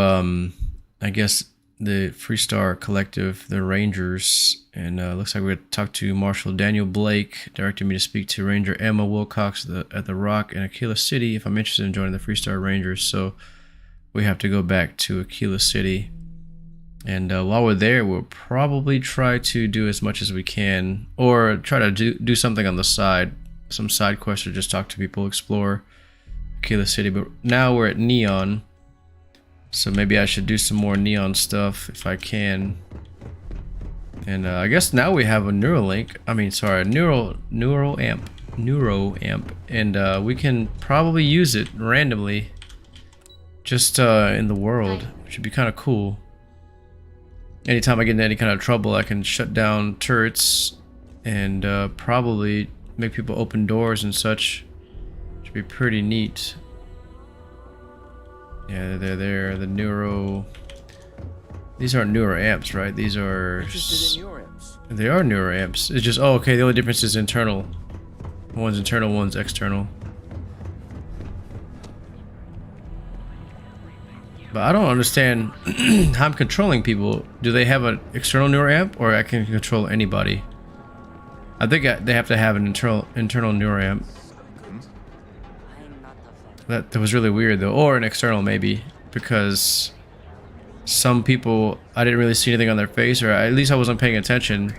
I guess, the Freestar Collective, the Rangers, and looks like we're going to talk to Marshal Daniel Blake, directed me to speak to Ranger Emma Wilcox at the Rock and Aquila City if I'm interested in joining the Freestar Rangers. So we have to go back to Aquila City. And while we're there, we'll probably try to do as much as we can, or try to do something on the side, some side quests, or just talk to people, explore Aquila City. But now we're at Neon, so maybe I should do some more Neon stuff if I can. And I guess now we have a Neuralink. I mean, sorry, a neural amp, and we can probably use it randomly, just in the world, which would be kind of cool. Anytime I get in any kind of trouble, I can shut down turrets and probably make people open doors and such. Should be pretty neat. Yeah, they're there. The neuro. These aren't neuro amps, right? These are. They are neuro amps. It's just, oh, okay. The only difference is internal. One's internal, one's external. But I don't understand how I'm controlling people. Do they have an external neuro amp, or I can control anybody? I think they have to have an internal neuro amp. That was really weird though, or an external maybe, because some people I didn't really see anything on their face, or at least I wasn't paying attention,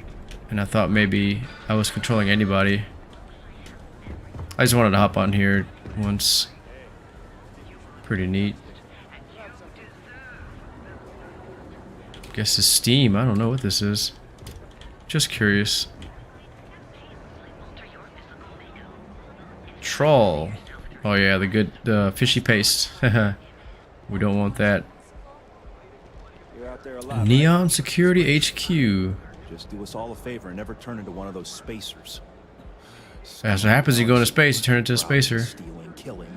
and I thought maybe I was controlling anybody. I just wanted to hop on here once. Pretty neat. Guess it's Steam. I don't know what this is. Just curious. Troll. Oh yeah, the good fishy paste. We don't want that. Neon Security HQ. Just do us all a favor and never turn into one of those spacers. That's what happens. You go into space, you turn into a spacer. Stealing, killing.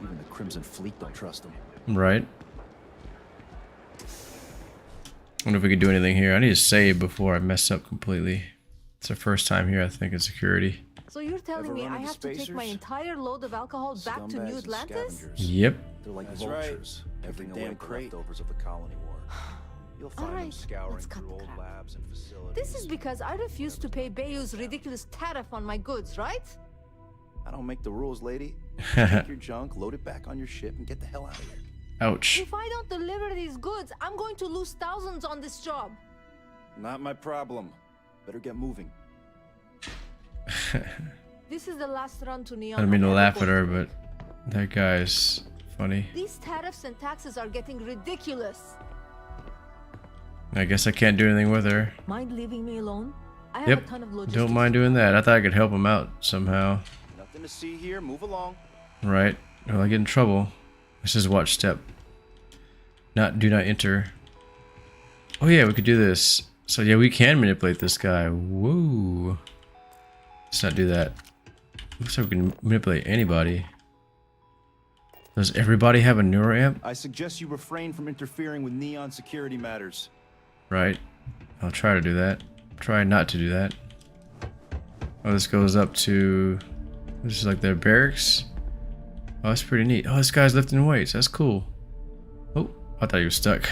Even the Crimson Fleet don't trust them. Right. Wonder if we could do anything here. I need to save before I mess up completely. It's our first time here, I think, in security. So you're telling Ever me run I into have to take my spacers? entire load of alcohol back to Scumbags New and Atlantis? scavengers. Yep. They're like That's right. vultures, picking Every away damn the crate. leftovers of the colony war. You'll find them Alright, scouring let's cut through the old crap. labs and facilities. This is because I refuse to pay Bayou's ridiculous tariff on my goods, right? I don't make the rules, lady. Take your junk, load it back on your ship, and get the hell out of here. Ouch. If I don't deliver these goods, I'm going to lose thousands on this job. Not my problem. Better get moving. This is the last run to Neon. I don't mean to I'm laugh ever at her, going to but that guy's funny. These tariffs and taxes are getting ridiculous. I guess I can't do anything with her. Mind leaving me alone? I have Yep. a ton of logistics. Don't mind doing that. I thought I could help him out somehow. Nothing to see here. Move along. Right. Will I get in trouble? This is watch step. Do not enter. Oh yeah, we could do this. So yeah, we can manipulate this guy. Whoa. Let's not do that. Looks like we can manipulate anybody. Does everybody have a neuroamp? I suggest you refrain from interfering with Neon security matters. Right. I'll try to do that. Try not to do that. Oh, this goes up to... This is like their barracks. Oh, that's pretty neat. Oh, this guy's lifting weights. That's cool. Oh, I thought he was stuck.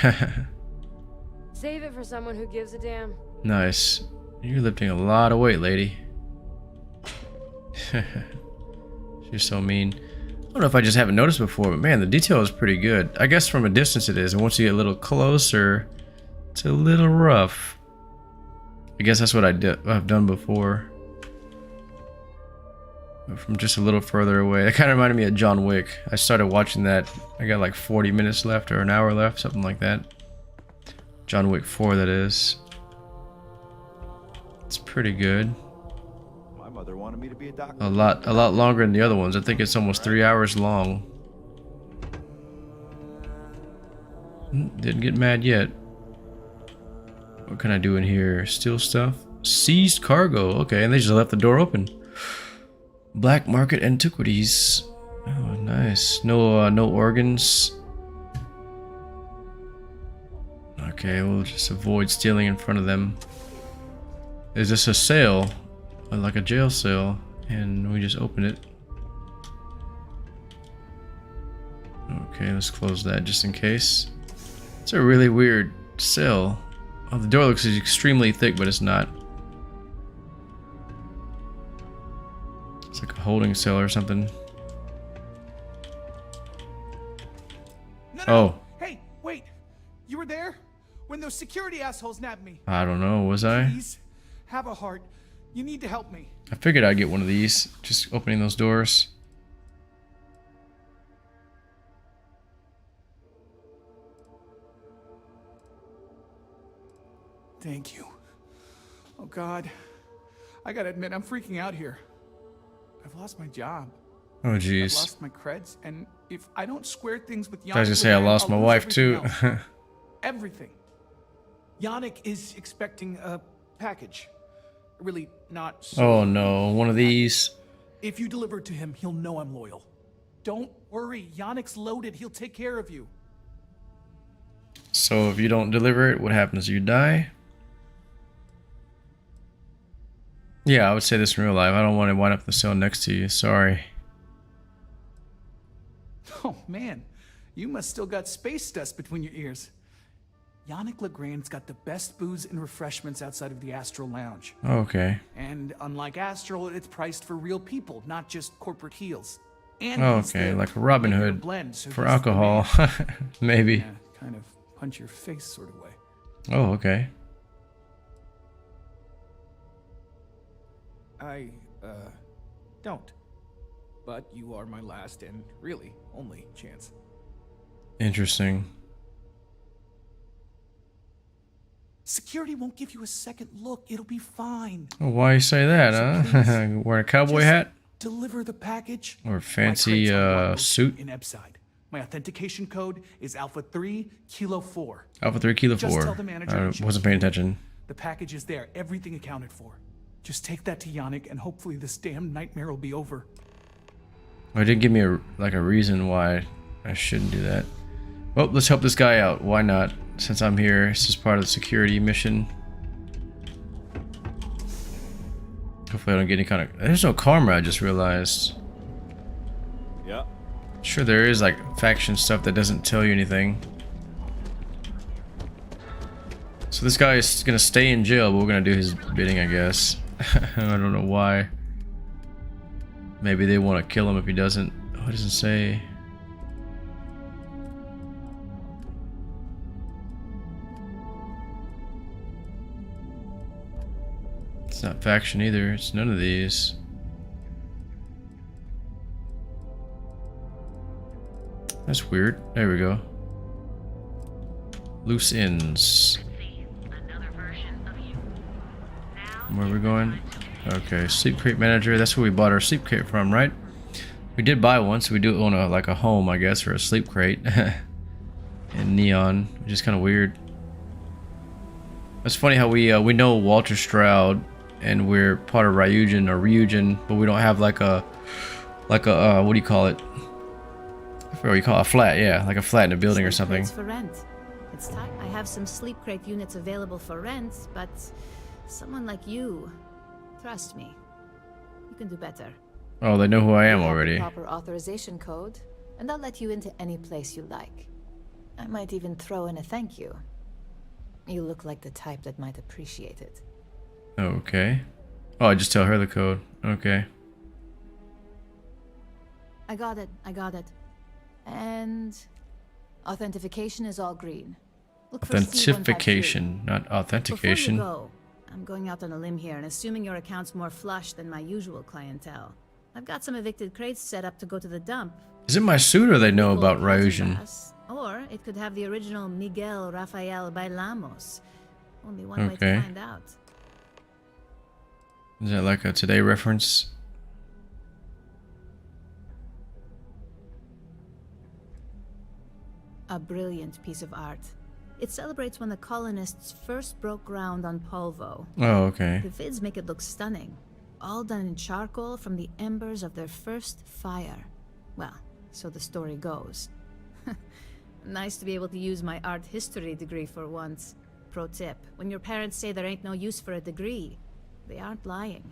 Save it for someone who gives a damn. Nice. You're lifting a lot of weight, lady. She's so mean. I don't know if I just haven't noticed before, but man, the detail is pretty good. I guess from a distance it is, and once you get a little closer, it's a little rough. I guess that's what I've done before. But from just a little further away. That kind of reminded me of John Wick. I started watching that. I got like 40 minutes left or an hour left, something like that. John Wick 4, that is. It's pretty good. My mother wanted me to be a doctor. A lot longer than the other ones. I think it's almost 3 hours long. Didn't get mad yet. What can I do in here? Steal stuff? Seized cargo. Okay, and they just left the door open. Black market antiquities. Oh, nice. No organs. Okay, we'll just avoid stealing in front of them. Is this a sale? Like a jail cell, and we just open it. Okay, let's close that just in case. It's a really weird cell. Oh, the door looks extremely thick, but it's not. It's like a holding cell or something. No, Oh. Hey, wait. You were there when those security assholes nabbed me. I don't know, was I? Please, have a heart. You need to help me. I figured I'd get one of these, just opening those doors. Thank you. Oh God, I gotta admit, I'm freaking out here. I've lost my job. Oh I've jeez. lost my creds, and if I don't square things with Yannick, I was gonna say I lost my wife too. Everything. Yannick is expecting a package. Really not so. Oh no, one of these. If you deliver it to him, he'll know I'm loyal. Don't worry, Yannick's loaded. He'll take care of you. So if you don't deliver it, what happens? You die? Yeah, I would say this in real life. I don't want to wind up in the cell next to you. Sorry. Oh man, you must still got space dust between your ears. Yannick Legrand's got the best booze and refreshments outside of the Astral Lounge. Okay. And unlike Astral, it's priced for real people, not just corporate heels. And he's Okay, the like a Robin regular Hood blend, so for he's the alcohol. man. Maybe. Yeah, kind of punch your face sort of way. Oh, okay. I, don't. But you are my last and really only chance. Interesting. Security won't give you a second look. It'll be fine. Well, why you say that, huh? Wearing a cowboy Just hat? Deliver the package. Or a fancy My crate's on suit? in Ebside. My authentication code is Alpha 3 Kilo 4. Alpha 3 Kilo Just 4. tell the manager I to ship wasn't it. paying attention. The package is there, everything accounted for. Just take that to Yannick, and hopefully this damn nightmare will be over. Well, it didn't give me a reason why I shouldn't do that. Well, let's help this guy out. Why not? Since I'm here, this is part of the security mission. Hopefully I don't get any kind of... There's no karma, I just realized. Yeah. Sure there is like faction stuff that doesn't tell you anything. So this guy is gonna stay in jail, but we're gonna do his bidding, I guess. I don't know why. Maybe they want to kill him if he doesn't. Oh, it doesn't say. It's not faction either. It's none of these. That's weird. There we go. Loose ends. Where are we going? Okay, sleep crate manager. That's where we bought our sleep crate from, right? We did buy one, so we do own a like a home, I guess, or a sleep crate. In Neon, which is kind of weird. It's funny how we know Walter Stroud, and we're part of Ryujin, but we don't have like a what do you call it? I forget what you call it, a flat, yeah, like a flat in a building or something. For rent. It's time. I have some sleep crate units available for rent, but someone like you, trust me, you can do better. Oh, they know who I am You have the already. proper authorization code, and I'll let you into any place you like. I might even throw in a thank you. You look like the type that might appreciate it. Okay. Oh, I just tell her the code. Okay. I got it. And authentication is all green. Look for C153. Authentication, not authentication. Before you go, I'm going out on a limb here and assuming your account's more flush than my usual clientele. I've got some evicted crates set up to go to the dump. Is it my suit or they know about Ryujin? Or it could have the original Miguel Rafael Bailamos. Only one way Okay. to find out. Is that like a Today reference? A brilliant piece of art. It celebrates when the colonists first broke ground on Polvo. Oh, okay. The vids make it look stunning. All done in charcoal from the embers of their first fire. Well, so the story goes. Nice to be able to use my art history degree for once. Pro tip, when your parents say there ain't no use for a degree, they aren't lying.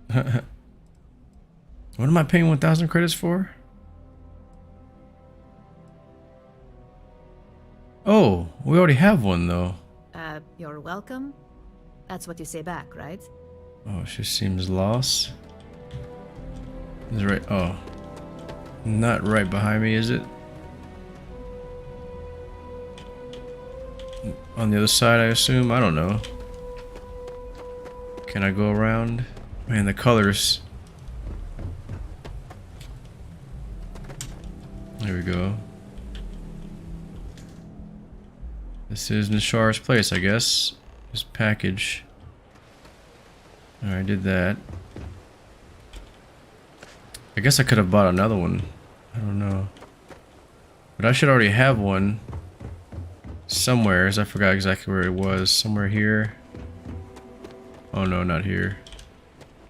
What am I paying 1,000 credits for? Oh, we already have one though. You're welcome? That's what you say back, right? Oh, she seems lost. Is it right? Oh, not right behind me, is it? On the other side, I assume. I don't know. Can I go around? Man, the colors. There we go. This is Nishar's place, I guess. His package. Alright, I did that. I guess I could have bought another one. I don't know. But I should already have one. Somewhere, as I forgot exactly where it was. Somewhere here. Oh no, not here.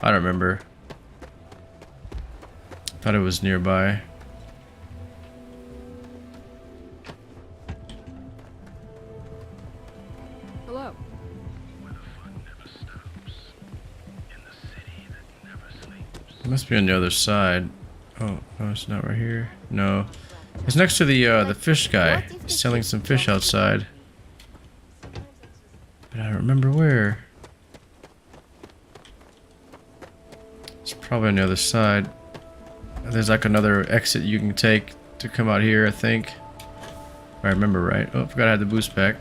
I don't remember. Thought it was nearby. Hello. It must be on the other side. Oh, no, it's not right here. No. It's next to the fish guy. He's selling some fish outside. But I don't remember where. It's probably on the other side. There's like another exit you can take to come out here, I think. If I remember right. Oh, I forgot I had the boost pack.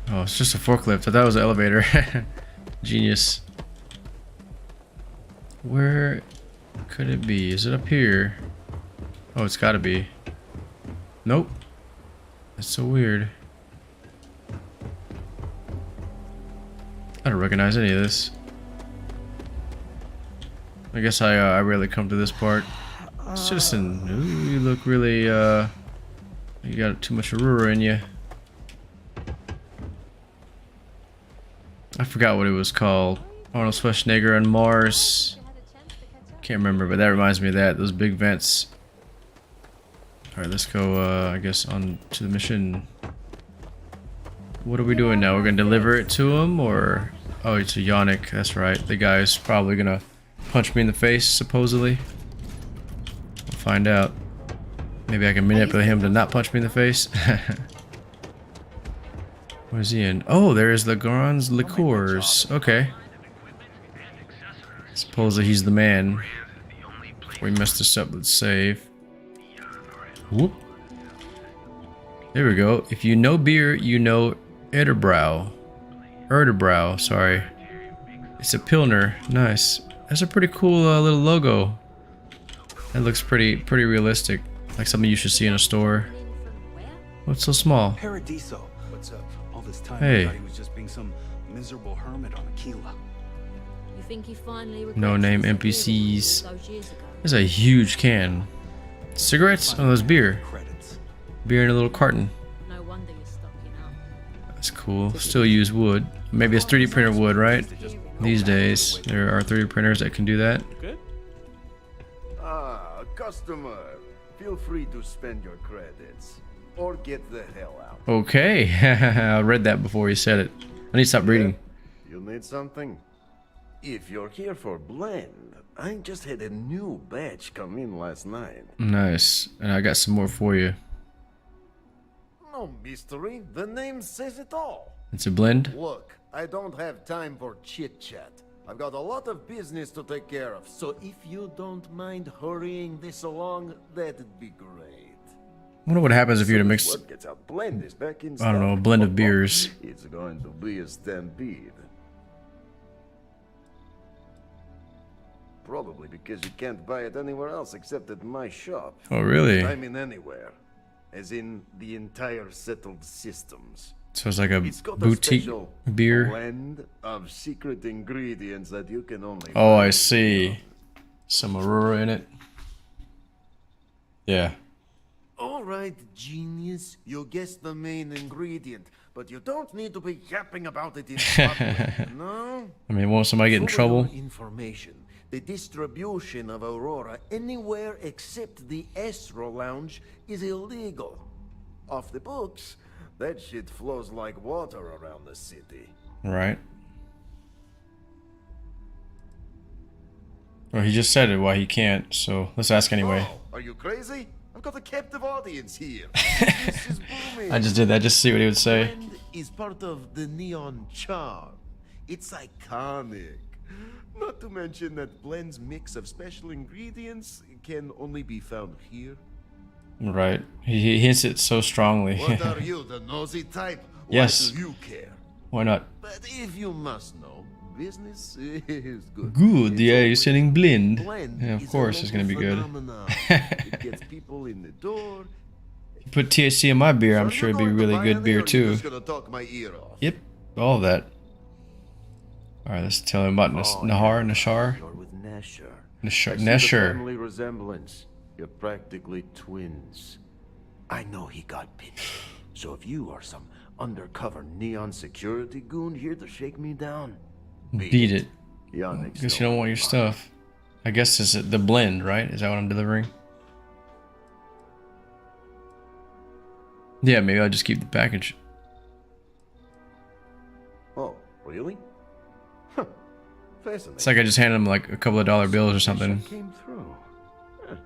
Oh, it's just a forklift. I thought it was an elevator. Genius. Where could it be? Is it up here? Oh, it's gotta be. Nope. That's so weird. I don't recognize any of this. I guess I rarely come to this part. Citizen, ooh, you look really, you got too much Aurora in you. I forgot what it was called. Arnold Schwarzenegger on Mars. Can't remember, but that reminds me of that. Those big vents. Alright, let's go, I guess, on to the mission. What are we doing now? We're gonna deliver it to him, or... Oh, it's a Yannick. That's right. The guy's probably gonna punch me in the face, supposedly. We'll find out. Maybe I can manipulate him to not punch me in the face. Where's he in? Oh, there's the Grands Liqueurs. Okay. Suppose that he's the man. We messed this up. Let's save. Whoop. There we go. If you know beer, you know Erdebrau. Erdebrau, sorry. It's a Pilsner. Nice. That's a pretty cool little logo. That looks pretty realistic. Like something you should see in a store. What's so small? Paradiso. What's up? All this time Hey. I thought he was just being some miserable hermit on Aquila. You think he finally No name NPCs. There's a huge can. Cigarettes? Oh, there's beer. Credits. Beer in a little carton. No wonder you're stuck, you know. That's cool. Still use wood. Maybe it's 3D printer wood, right? These days, there are 3D printers that can do that. Good? Ah, customer. Feel free to spend your credits. Or get the hell out. Okay. I read that before you said it. I need to stop reading. You need something? If you're here for blend, I just had a new batch come in last night. Nice. And I got some more for you. No mystery, the name says it all. It's a blend. Look, I don't have time for chit-chat. I've got a lot of business to take care of, so if you don't mind hurrying this along, that'd be great. I wonder what happens if you were to mix, What gets out, blend is back in I don't know, a stock. blend of beers. It's going to be a stampede. Probably because you can't buy it anywhere else except at my shop. Oh, really? I mean anywhere. As in the entire settled systems. So it's like a It's got a boutique special beer. blend of secret ingredients that you can only Oh, find. I see. Some Aurora in it. Yeah. All right, genius. You guessed the main ingredient, but you don't need to be yapping about it in public, no? I mean, won't somebody get in For trouble? your information, the distribution of Aurora anywhere except the Astro Lounge is illegal. Off the books, that shit flows like water around the city. Right. Well, he just said it why he can't, so let's ask anyway. Oh, are you crazy? I've got a captive audience here. This is booming. I just did that just to see what he would say. Blend is part of the neon charm. It's iconic. Not to mention that Blend's mix of special ingredients can only be found here. Right. He hints it so strongly. What are you, the nosy type? Yes. Why do you care? Why not? But if you must know, business is good. Good, It's yeah, you're always- selling blend. Blend Yeah, of is a course it's gonna be local good. phenomenon. It gets people in the door. Put THC in my beer, I'm So sure you it'd be going to really buy good any, beer or you too. just gonna talk my ear off? Yep, all of that. Alright, let's tell him about Nashar. You're with Nasher. Nasher. I see the Nasher. family resemblance. You're practically twins. I know he got pinched. So if you are some undercover neon security goon here to shake me down, Beat it. Yannick's Guess you don't want your stuff. I guess it's the blend, right? Is that what I'm delivering? Yeah, maybe I'll just keep the package. Oh, really? Huh. Fascinating. It's like I just handed him like a couple of dollar bills or something. Came through.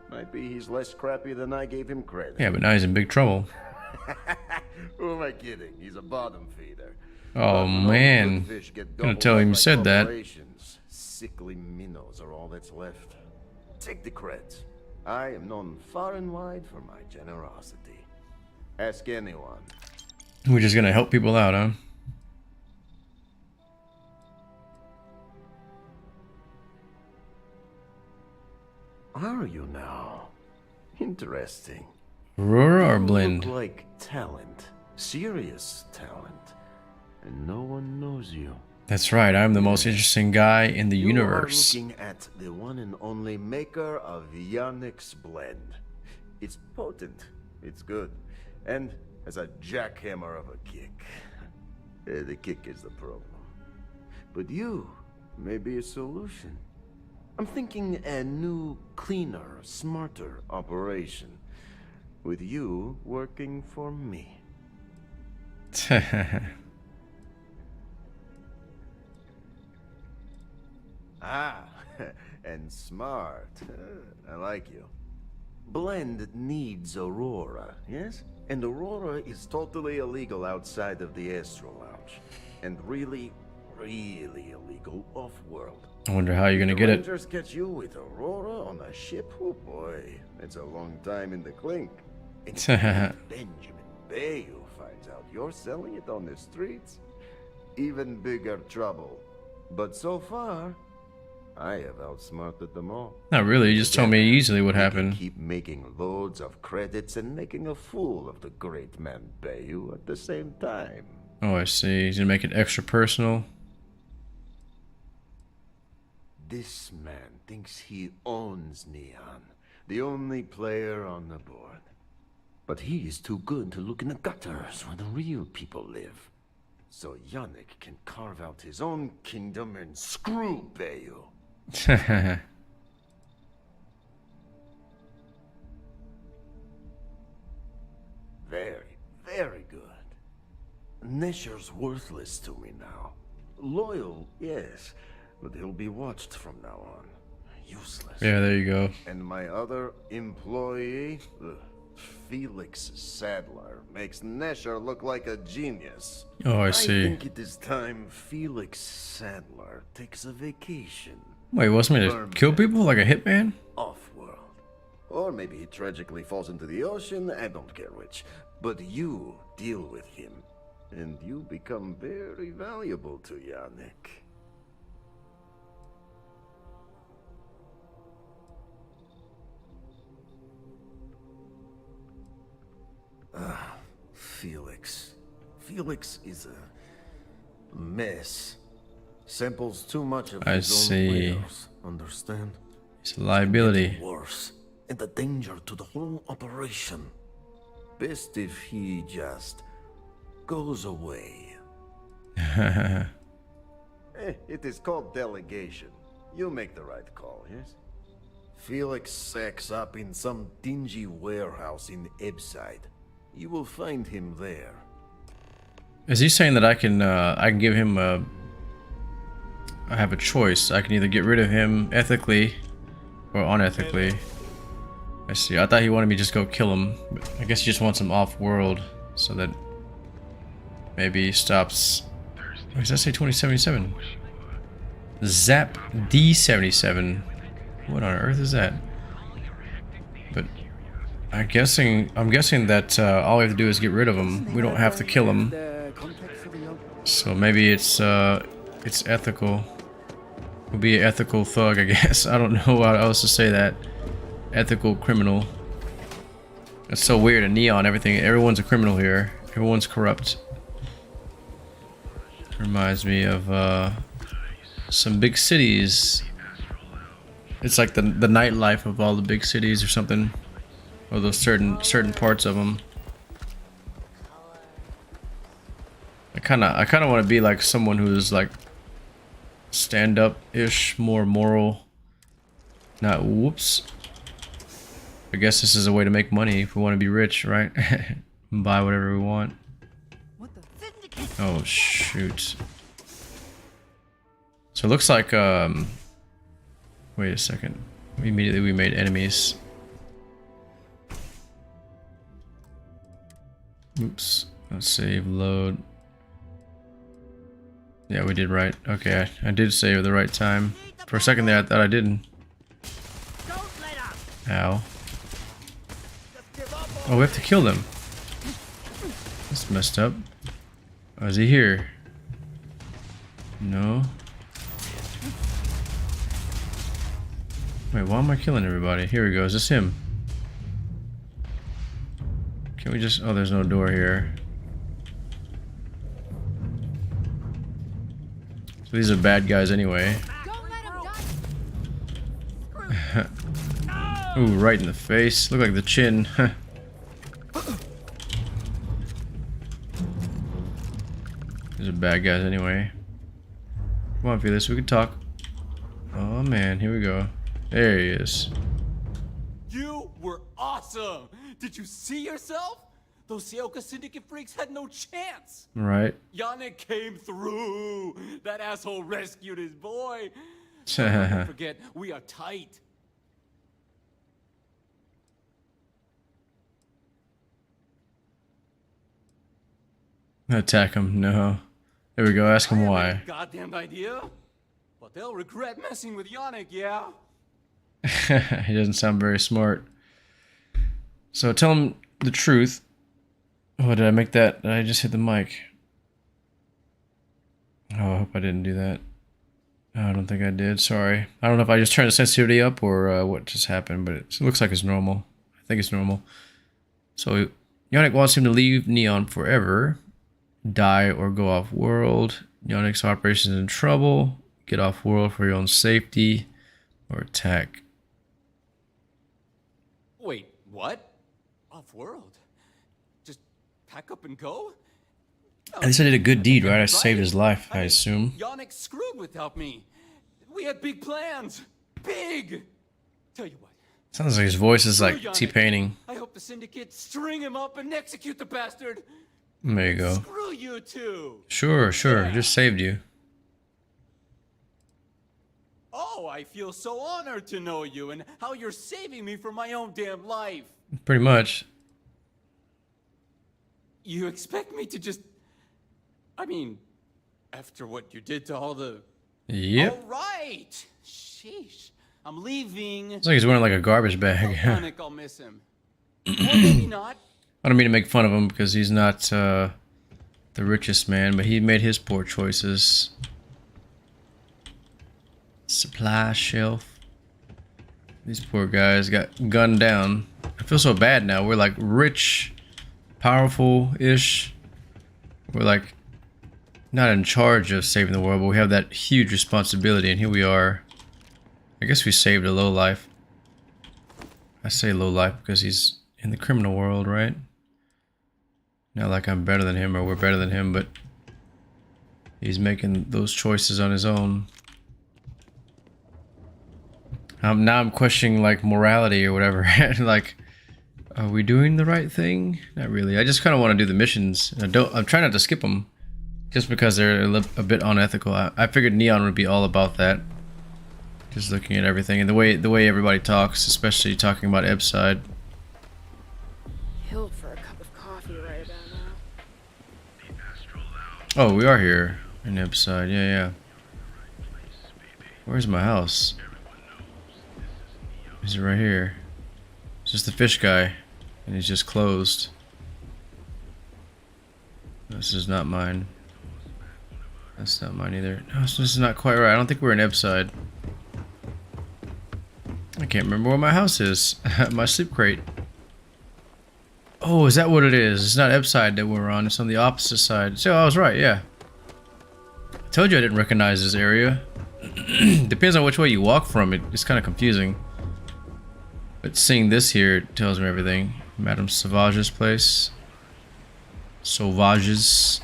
Might be he's less crappy than I gave him credit. Yeah, but now he's in big trouble. Who am I kidding? He's a bottom feeder. Oh But man. good fish get Gonna gobbled tell up him you by said that. corporations. Sickly minnows are all that's left. Take the creds. I am known far and wide for my generosity. Ask anyone. We're just gonna help people out, huh? Are you now? Interesting. Aurora or You blend? look like talent. Serious talent. And no one knows you. That's right, I'm the most interesting guy in the universe. You are looking at the one and only maker of Yannick's blend. It's potent. It's good. And has a jackhammer of a kick. The kick is the problem. But you may be a solution. I'm thinking a new, cleaner, smarter operation. With you working for me. Ah, and smart. I like you. Blend needs Aurora, yes? And Aurora is totally illegal outside of the Astro Lounge. And really, really illegal off-world. I wonder how you're gonna get it. Rangers catch you with Aurora on a ship? Oh boy, that's a long time in the clink. And Benjamin Bayou finds out you're selling it on the streets. Even bigger trouble. But so far, I have outsmarted them all. Not really, you just told me easily what happened. Keep making loads of credits and making a fool of the great man Bayou at the same time. Oh, I see. He's gonna make it extra personal. This man thinks he owns Neon, the only player on the board. But he is too good to look in the gutters where the real people live. So Yannick can carve out his own kingdom and screw Bayou. Very, very good. Nesher's worthless to me now. Loyal, yes, but he'll be watched from now on. Useless. Yeah, there you go. And my other employee, Felix Sadler, makes Nesher look like a genius. Oh, I see. I think it is time Felix Sadler takes a vacation. Wait, wants me to kill people like a hitman? Off-world. Or maybe he tragically falls into the ocean, I don't care which. But you deal with him, and you become very valuable to Yannick. Felix. Felix is a mess. Samples too much of his own wares, understand? It's a liability. Worse, and a danger to the whole operation. Best if he just goes away. It is called delegation. You make the right call, yes? Felix sacks up in some dingy warehouse in Ebside. You will find him there. Is he saying that I can give him a... I have a choice. I can either get rid of him ethically or unethically. I see. I thought he wanted me to just go kill him. But I guess he just wants him off-world so that maybe he stops... What does that say? 2077? Zap D77. What on earth is that? But I'm guessing that all we have to do is get rid of him. We don't have to kill him. So maybe it's ethical. We'll be an ethical thug, I guess. I don't know how else to say that. Ethical criminal. It's so weird. In Neon, everyone's a criminal here. Everyone's corrupt. Reminds me of some big cities. It's like the nightlife of all the big cities or something, or those certain parts of them. I kind of want to be like someone who's like stand-up-ish, more moral. Not whoops. I guess this is a way to make money if we want to be rich, right? Buy whatever we want. Oh shoot. So it looks like wait a second. Immediately we made enemies. Oops. Let's save, load. Yeah, we did right. Okay, I did save at the right time. For a second there I thought I didn't. Ow. Oh, we have to kill them. That's messed up. Oh, is he here? No. Wait, why am I killing everybody? Here we go. Is this him? Can we just... Oh, there's no door here. So these are bad guys anyway. Ooh, right in the face. Look like the chin. These are bad guys anyway. Come on, Felix, we can talk. Oh man, here we go. There he is. You were awesome! Did you see yourself? Those Seoka Syndicate freaks had no chance! Right. Yannick came through! That asshole rescued his boy! Don't forget, we are tight. Attack him. No. There we go. Ask him why. Goddamn idea. But they'll regret messing with Yannick, yeah? He doesn't sound very smart. So tell him the truth. Oh, did I make that? Did I just hit the mic? Oh, I hope I didn't do that. I don't think I did. Sorry. I don't know if I just turned the sensitivity up or what just happened, but it looks like it's normal. I think it's normal. So Yannick wants him to leave Neon forever, die or go off world. Yannick's operation is in trouble. Get off world for your own safety or attack. Wait, what? Off-world? Just pack up and go? At least I did a good deed, right? I saved his life, I assume. Yannick's screwed without me. We had big plans. Big! Tell you what. Sounds like his voice is like T-Painting. I hope the Syndicate string him up and execute the bastard. There you go. Screw you too. Sure. Yeah. Just saved you. Oh, I feel so honored to know you and how you're saving me from my own damn life. Pretty much. You expect me to just... I mean, after what you did to all the... Yep. All right. Sheesh. I'm leaving. It's like he's wearing like a garbage bag. I'll miss him. Or maybe not. I don't mean to make fun of him because he's not the richest man, but he made his poor choices. Supply shelf. These poor guys got gunned down. I feel so bad now. We're like rich, powerful-ish. We're like not in charge of saving the world, but we have that huge responsibility, and here we are. I guess we saved a lowlife. I say lowlife because he's in the criminal world, right? Not like I'm better than him or we're better than him, but he's making those choices on his own. Now I'm questioning like morality or whatever. Like, are we doing the right thing? Not really. I just kind of want to do the missions. I'm trying not to skip them, just because they're a bit unethical. I figured Neon would be all about that. Just looking at everything and the way everybody talks, especially talking about Ebside. Hill for a cup of coffee right about now. Oh, we are here in Ebside. Yeah. Where's my house? Is it right here? It's just the fish guy, and he's just closed. This is not mine. That's not mine either. No, this is not quite right. I don't think we're in Ebside. I can't remember where my house is. My sleep crate. Oh, is that what it is? It's not Ebside that we're on. It's on the opposite side. So I was right, yeah. I told you I didn't recognize this area. Depends on which way you walk from it. It's kind of confusing. But seeing this here tells me everything. Madame Sauvage's place. Sauvage's.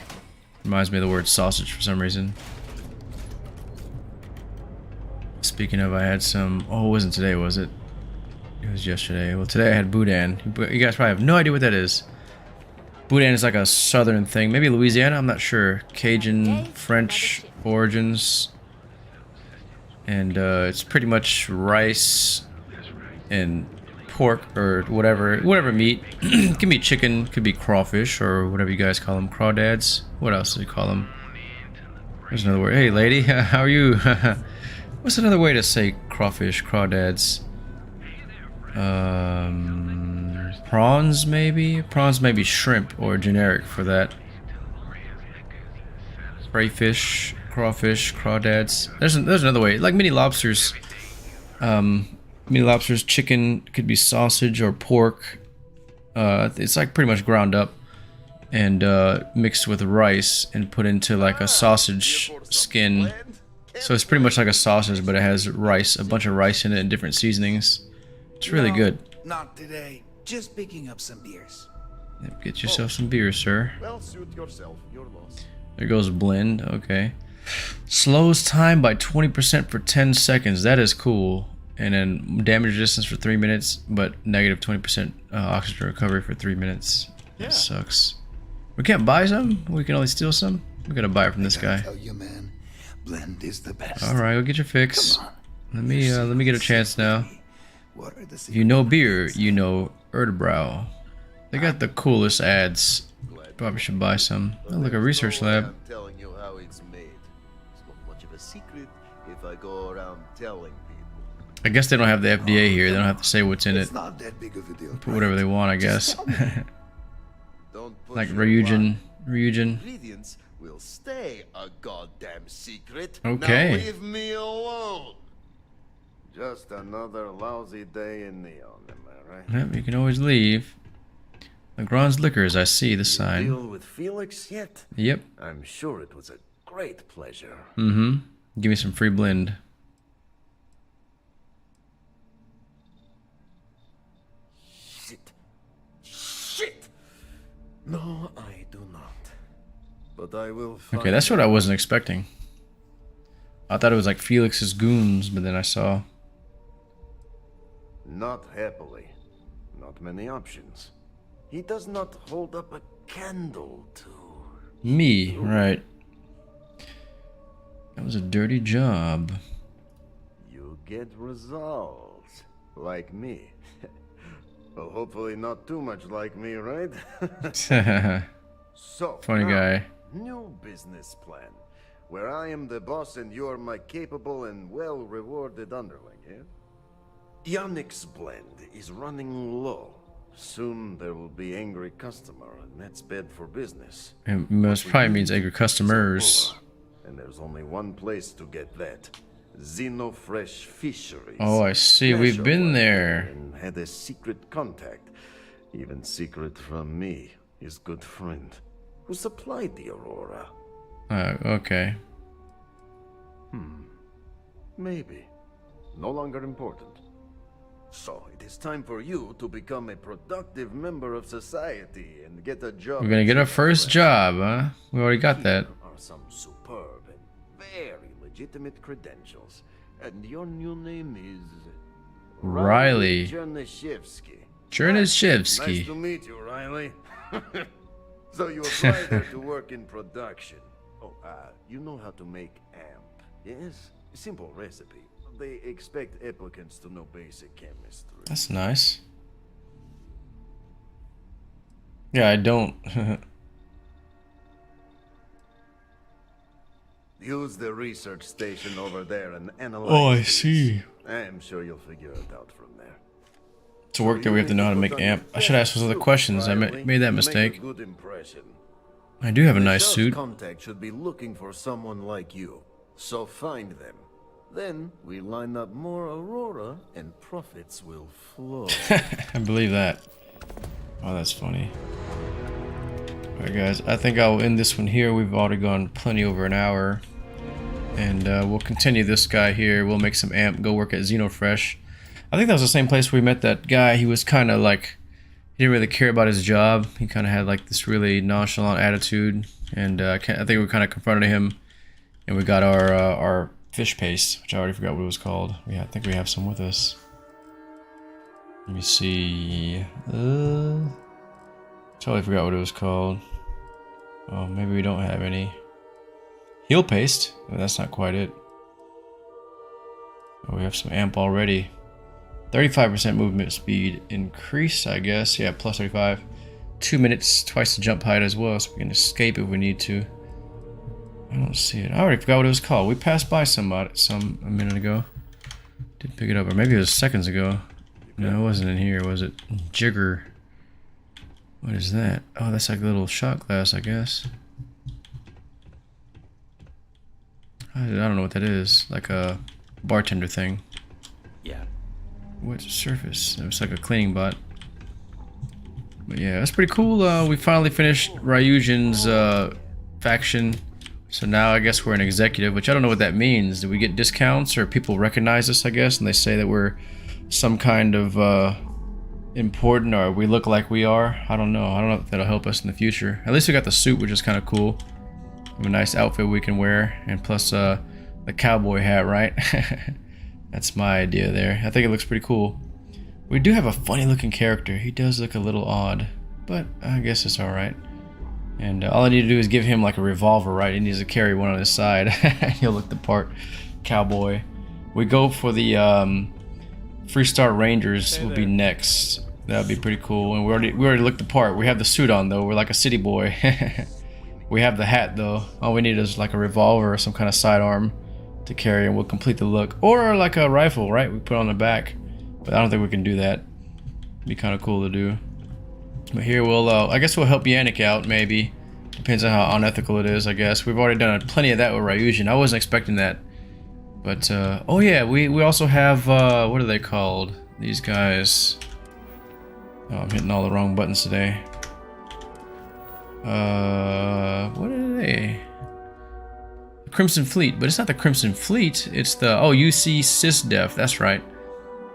Reminds me of the word sausage for some reason. Speaking of, I had some... Oh, it wasn't today, was it? It was yesterday. Well, today I had boudin. You guys probably have no idea what that is. Boudin is like a southern thing. Maybe Louisiana? I'm not sure. Cajun, French origins. And it's pretty much rice and pork or whatever meat. It can be chicken, could be crawfish or whatever you guys call them. Crawdads. What else do you call them? There's another word. Hey, lady, how are you? What's another way to say crawfish, crawdads? Prawns, maybe? Prawns may be shrimp or generic for that. Crayfish, crawfish, crawdads. There's another way. Like mini lobsters. Mini lobsters, chicken, could be sausage or pork. It's like pretty much ground up and mixed with rice and put into like a sausage skin. So it's pretty much like a sausage, but it has rice, a bunch of rice in it and different seasonings. It's really good. Not today. Just picking up some beers. Get yourself some beer, sir. Well, suit yourself. Your loss. There goes blend. Okay. Slows time by 20% for 10 seconds. That is cool. And then damage resistance for 3 minutes, but negative 20% oxygen recovery for 3 minutes. Yeah. That sucks. We can't buy some? We can only steal some? We gotta buy it from this guy. Tell you, man, blend is the best. All right, go get your fix. Let me get a chance now. What are the If you know beer, you know Erdbrow. They got the coolest ads. Probably should buy some. Oh, look, a research lab. I'm telling you how it's made. It's not much of a secret if I go around telling people. I guess they don't have the FDA here. They don't have to say what's in it. It's not that big of a deal. Put whatever they want, I guess. Don't push Like your Ryujin. luck. Ryujin. Ingredients will stay a goddamn secret. Okay. Now leave me alone. Just another lousy day in Neon, am I right? Yep, you can always leave. Legrand's Liquors, I see the sign. Deal with Felix yet? Yep. I'm sure it was a great pleasure. Mm-hmm. Give me some free blend. Shit! No, I do not. But I will find Okay, that's what I wasn't expecting. I thought it was like Felix's goons, but then I saw... Not happily. Not many options. He does not hold up a candle to... Me, right. That was a dirty job. You get results. Like me. Well, hopefully not too much like me, right? So, funny now, guy. New business plan. Where I am the boss and you're my capable and well-rewarded underling, yeah? Yannick's blend is running low. Soon there will be angry customer, and that's bad for business. It most probably means angry customers. And there's only one place to get that. Xenofresh Fisheries. Oh, I see. We've been there. And had a secret contact. Even secret from me, his good friend, who supplied the Aurora. Okay. Maybe. No longer important. So, it is time for you to become a productive member of society and get a job. We're gonna get our first job, huh? We already got that. Here are some superb and very legitimate credentials. And your new name is... Riley. Chernyshevsky. Chernyshevsky. Nice to meet you, Riley. So you apply there to work in production. Oh, you know how to make amp, yes? Simple recipe. They expect applicants to know basic chemistry. That's nice. Yeah, I don't. Use the research station over there and analyze. Oh, I these. see. I'm sure you'll figure it out from there. To work there, we have to know how to make amp. I should ask those other questions. I made that mistake. Make a good impression. I do have a The nice shop's suit. Contact should be looking for someone like you. So find them. Then we line up more Aurora and profits will flow. I believe that. Oh, that's funny. Alright guys, I think I'll end this one here. We've already gone plenty over an hour. And we'll continue this guy here. We'll make some amp, go work at Xenofresh. I think that was the same place where we met that guy. He was kind of like, he didn't really care about his job. He kind of had like this really nonchalant attitude. And I think we kind of confronted him. And we got our fish paste, which I already forgot what it was called. Yeah, I think we have some with us. Let me see. Totally forgot what it was called. Oh, maybe we don't have any. Heal paste. But that's not quite it. Oh, we have some amp already. 35% movement speed increase, I guess. Yeah, plus 35. 2 minutes, twice the jump height as well, so we can escape if we need to. I don't see it. I already forgot what it was called. We passed by some a minute ago. Didn't pick it up, or maybe it was seconds ago. No, it wasn't in here, was it? Jigger. What is that? Oh, that's like a little shot glass, I guess. I don't know what that is. Like a bartender thing. Yeah. What's the surface? It was like a cleaning bot. But yeah, that's pretty cool. We finally finished Ryujin's faction. So now I guess we're an executive, which I don't know what that means. Do we get discounts or people recognize us, I guess, and they say that we're some kind of important or we look like we are? I don't know. I don't know if that'll help us in the future. At least we got the suit, which is kind of cool. We have a nice outfit we can wear, and plus the cowboy hat, right? That's my idea there. I think it looks pretty cool. We do have a funny looking character. He does look a little odd, but I guess it's alright. And all I need to do is give him like a revolver, right? He needs to carry one on his side. He'll look the part. Cowboy. We go for the Freestar Rangers will be next. That'd be pretty cool. And we already looked the part. We have the suit on though. We're like a city boy. We have the hat though. All we need is like a revolver or some kind of sidearm to carry, and we'll complete the look. Or like a rifle, right? We put on the back. But I don't think we can do that. Be kind of cool to do. But here we'll, I guess we'll help Yannick out, maybe. Depends on how unethical it is, I guess. We've already done plenty of that with Ryujin. I wasn't expecting that. But, oh yeah, we also have, what are they called? These guys. Oh, I'm hitting all the wrong buttons today. What are they? The Crimson Fleet, but it's not the Crimson Fleet. It's the, oh, UC SysDef, that's right.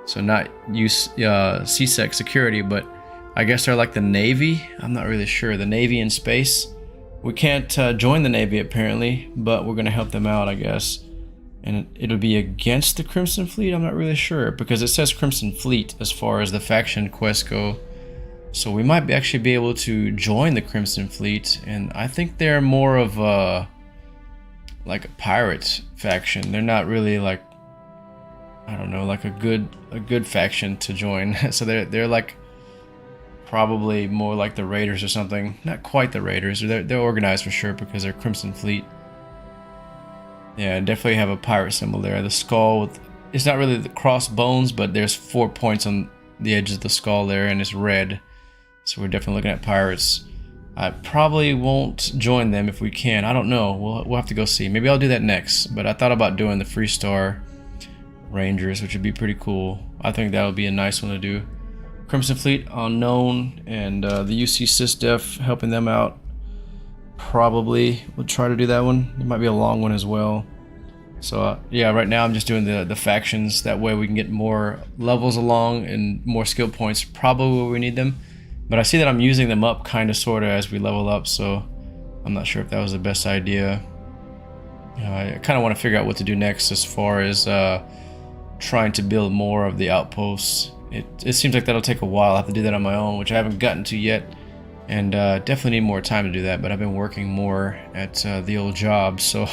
So not CSEC security, but I guess they're like the Navy. I'm not really sure. The Navy in space. We can't join the Navy apparently, but we're gonna help them out, I guess. And it'll be against the Crimson Fleet. I'm not really sure because it says Crimson Fleet as far as the faction quests go. So we might actually be able to join the Crimson Fleet, and I think they're more of like a pirate faction. They're not really like, I don't know, like a good faction to join. So they're like probably more like the Raiders or something. Not quite the Raiders. They're organized for sure because they're Crimson Fleet. Yeah, definitely have a pirate symbol there. The skull with, it's not really the crossbones, but there's 4 points on the edge of the skull there, and it's red. So we're definitely looking at pirates. I probably won't join them if we can. I don't know. We'll have to go see. Maybe I'll do that next. But I thought about doing the Freestar Rangers, which would be pretty cool. I think that would be a nice one to do. Crimson Fleet, unknown, and the UC SysDef helping them out. Probably we'll try to do that one. It might be a long one as well. So yeah, right now I'm just doing the factions. That way we can get more levels along and more skill points, probably where we need them. But I see that I'm using them up kind of sort of as we level up, so I'm not sure if that was the best idea. I kind of want to figure out what to do next as far as trying to build more of the outposts. It seems like that'll take a while. I'll have to do that on my own, which I haven't gotten to yet. And definitely need more time to do that, but I've been working more at the old job, so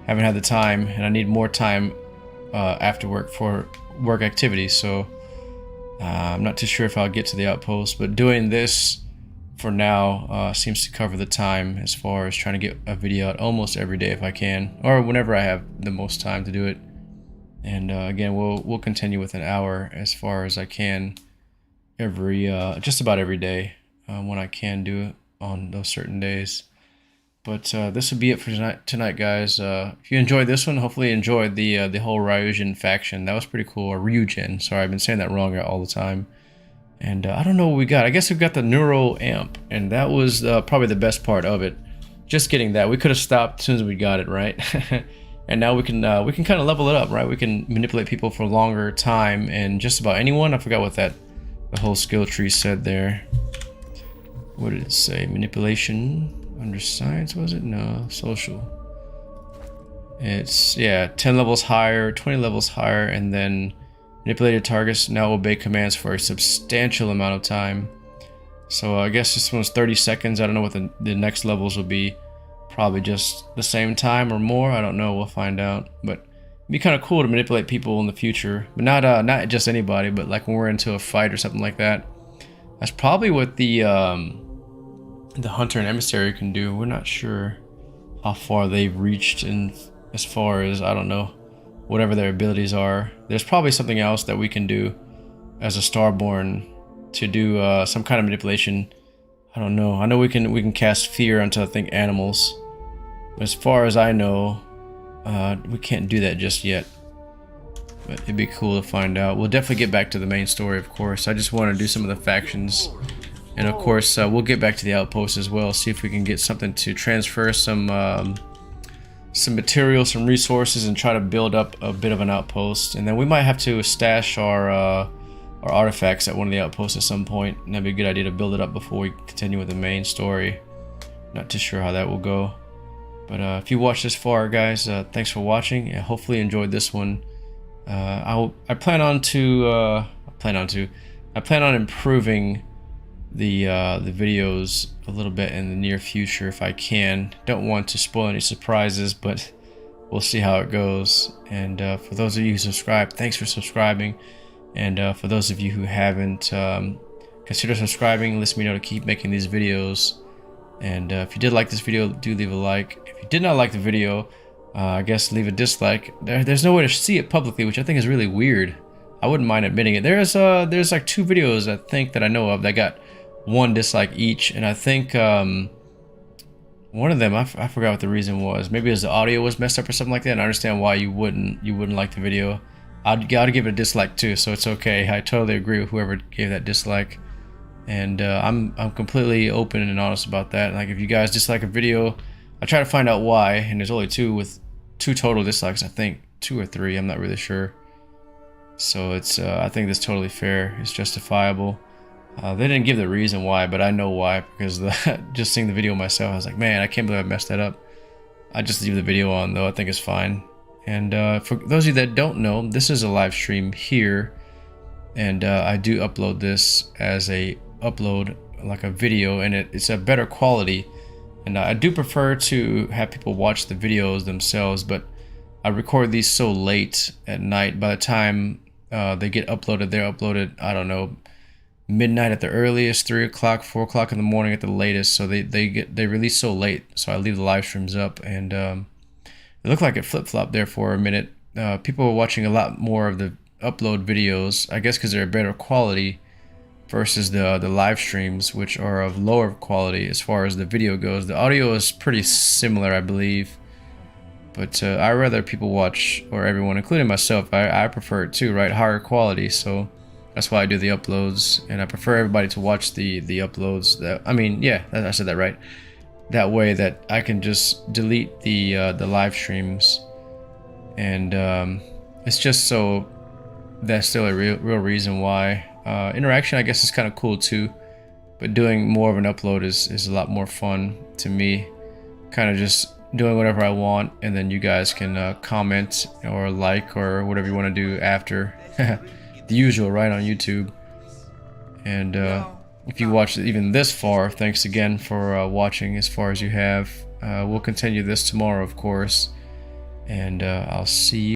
haven't had the time, and I need more time after work for work activities, so I'm not too sure if I'll get to the outpost, but doing this for now seems to cover the time as far as trying to get a video out almost every day if I can, or whenever I have the most time to do it. And again, we'll continue with an hour as far as I can every just about every day. When I can do it on those certain days. But this will be it for tonight, guys. If you enjoyed this one, hopefully you enjoyed the whole Ryujin faction. That was pretty cool. Or Ryujin. Sorry, I've been saying that wrong all the time. And I don't know what we got. I guess we've got the Neuro Amp, and that was probably the best part of it. Just getting that. We could have stopped as soon as we got it, right? And now we can kind of level it up, right? We can manipulate people for a longer time, and just about anyone. I forgot what the whole skill tree said there. What did it say? Manipulation under science, was it? No, social. It's, yeah, 10 levels higher, 20 levels higher, and then manipulated targets now obey commands for a substantial amount of time. So I guess this one's 30 seconds. I don't know what the next levels will be. Probably just the same time or more. I don't know. We'll find out. But it'd be kind of cool to manipulate people in the future. But not just anybody, but like when we're into a fight or something like that. That's probably what the Hunter and Emissary can do. We're not sure how far they've reached in as far as, I don't know, whatever their abilities are. There's probably something else that we can do as a Starborn to do some kind of manipulation. I don't know. I know we can cast fear onto, I think, animals. But as far as I know, we can't do that just yet. But it'd be cool to find out. We'll definitely get back to the main story, of course. I just want to do some of the factions. And of course, we'll get back to the outpost as well. See if we can get something to transfer some material, some resources, and try to build up a bit of an outpost. And then we might have to stash our artifacts at one of the outposts at some point. And that'd be a good idea to build it up before we continue with the main story. Not too sure how that will go. But if you watched this far, guys, thanks for watching. And hopefully you enjoyed this one. I plan on improving the videos a little bit in the near future if I can. Don't want to spoil any surprises, but we'll see how it goes. And for those of you who subscribe, thanks for subscribing. And for those of you who haven't, consider subscribing. Let me know to keep making these videos. And if you did like this video, do leave a like. If you did not like the video, I guess leave a dislike. There's no way to see it publicly, which I think is really weird. I wouldn't mind admitting it. There's like 2 videos I think that I know of that got 1 dislike each, and I think one of them I forgot what the reason was. Maybe it was the audio was messed up or something like that. And I understand why you wouldn't like the video. I'd gotta give it a dislike too, so it's okay. I totally agree with whoever gave that dislike, and I'm completely open and honest about that. Like if you guys dislike a video, I try to find out why, and there's only 2 with 2 total dislikes. I think 2 or 3. I'm not really sure. So it's I think that's totally fair. It's justifiable. They didn't give the reason why, but I know why, because just seeing the video myself, I was like, man, I can't believe I messed that up. I just leave the video on though. I think it's fine. And for those of you that don't know, this is a live stream here, and I do upload this as a like a video, and it's a better quality. And I do prefer to have people watch the videos themselves, but I record these so late at night. By the time they get uploaded, they're uploaded, I don't know, midnight at the earliest, 3 o'clock, 4 o'clock in the morning at the latest. So they release so late, so I leave the live streams up, and it looked like it flip-flopped there for a minute. People were watching a lot more of the upload videos, I guess because they're better quality versus the live streams, which are of lower quality as far as the video goes. The audio is pretty similar, I believe, but I rather people watch, or everyone, including myself, I prefer it too, right? Higher quality, so that's why I do the uploads, and I prefer everybody to watch the uploads. I mean, yeah, I said that right. That way that I can just delete the live streams, and it's just so that's still a real reason why. Interaction, I guess, is kind of cool too, but doing more of an upload is a lot more fun to me. Kind of just doing whatever I want, and then you guys can comment or like or whatever you want to do after. The usual, right, on YouTube. And if you watched even this far, thanks again for watching as far as you have. We'll continue this tomorrow, of course, and I'll see you.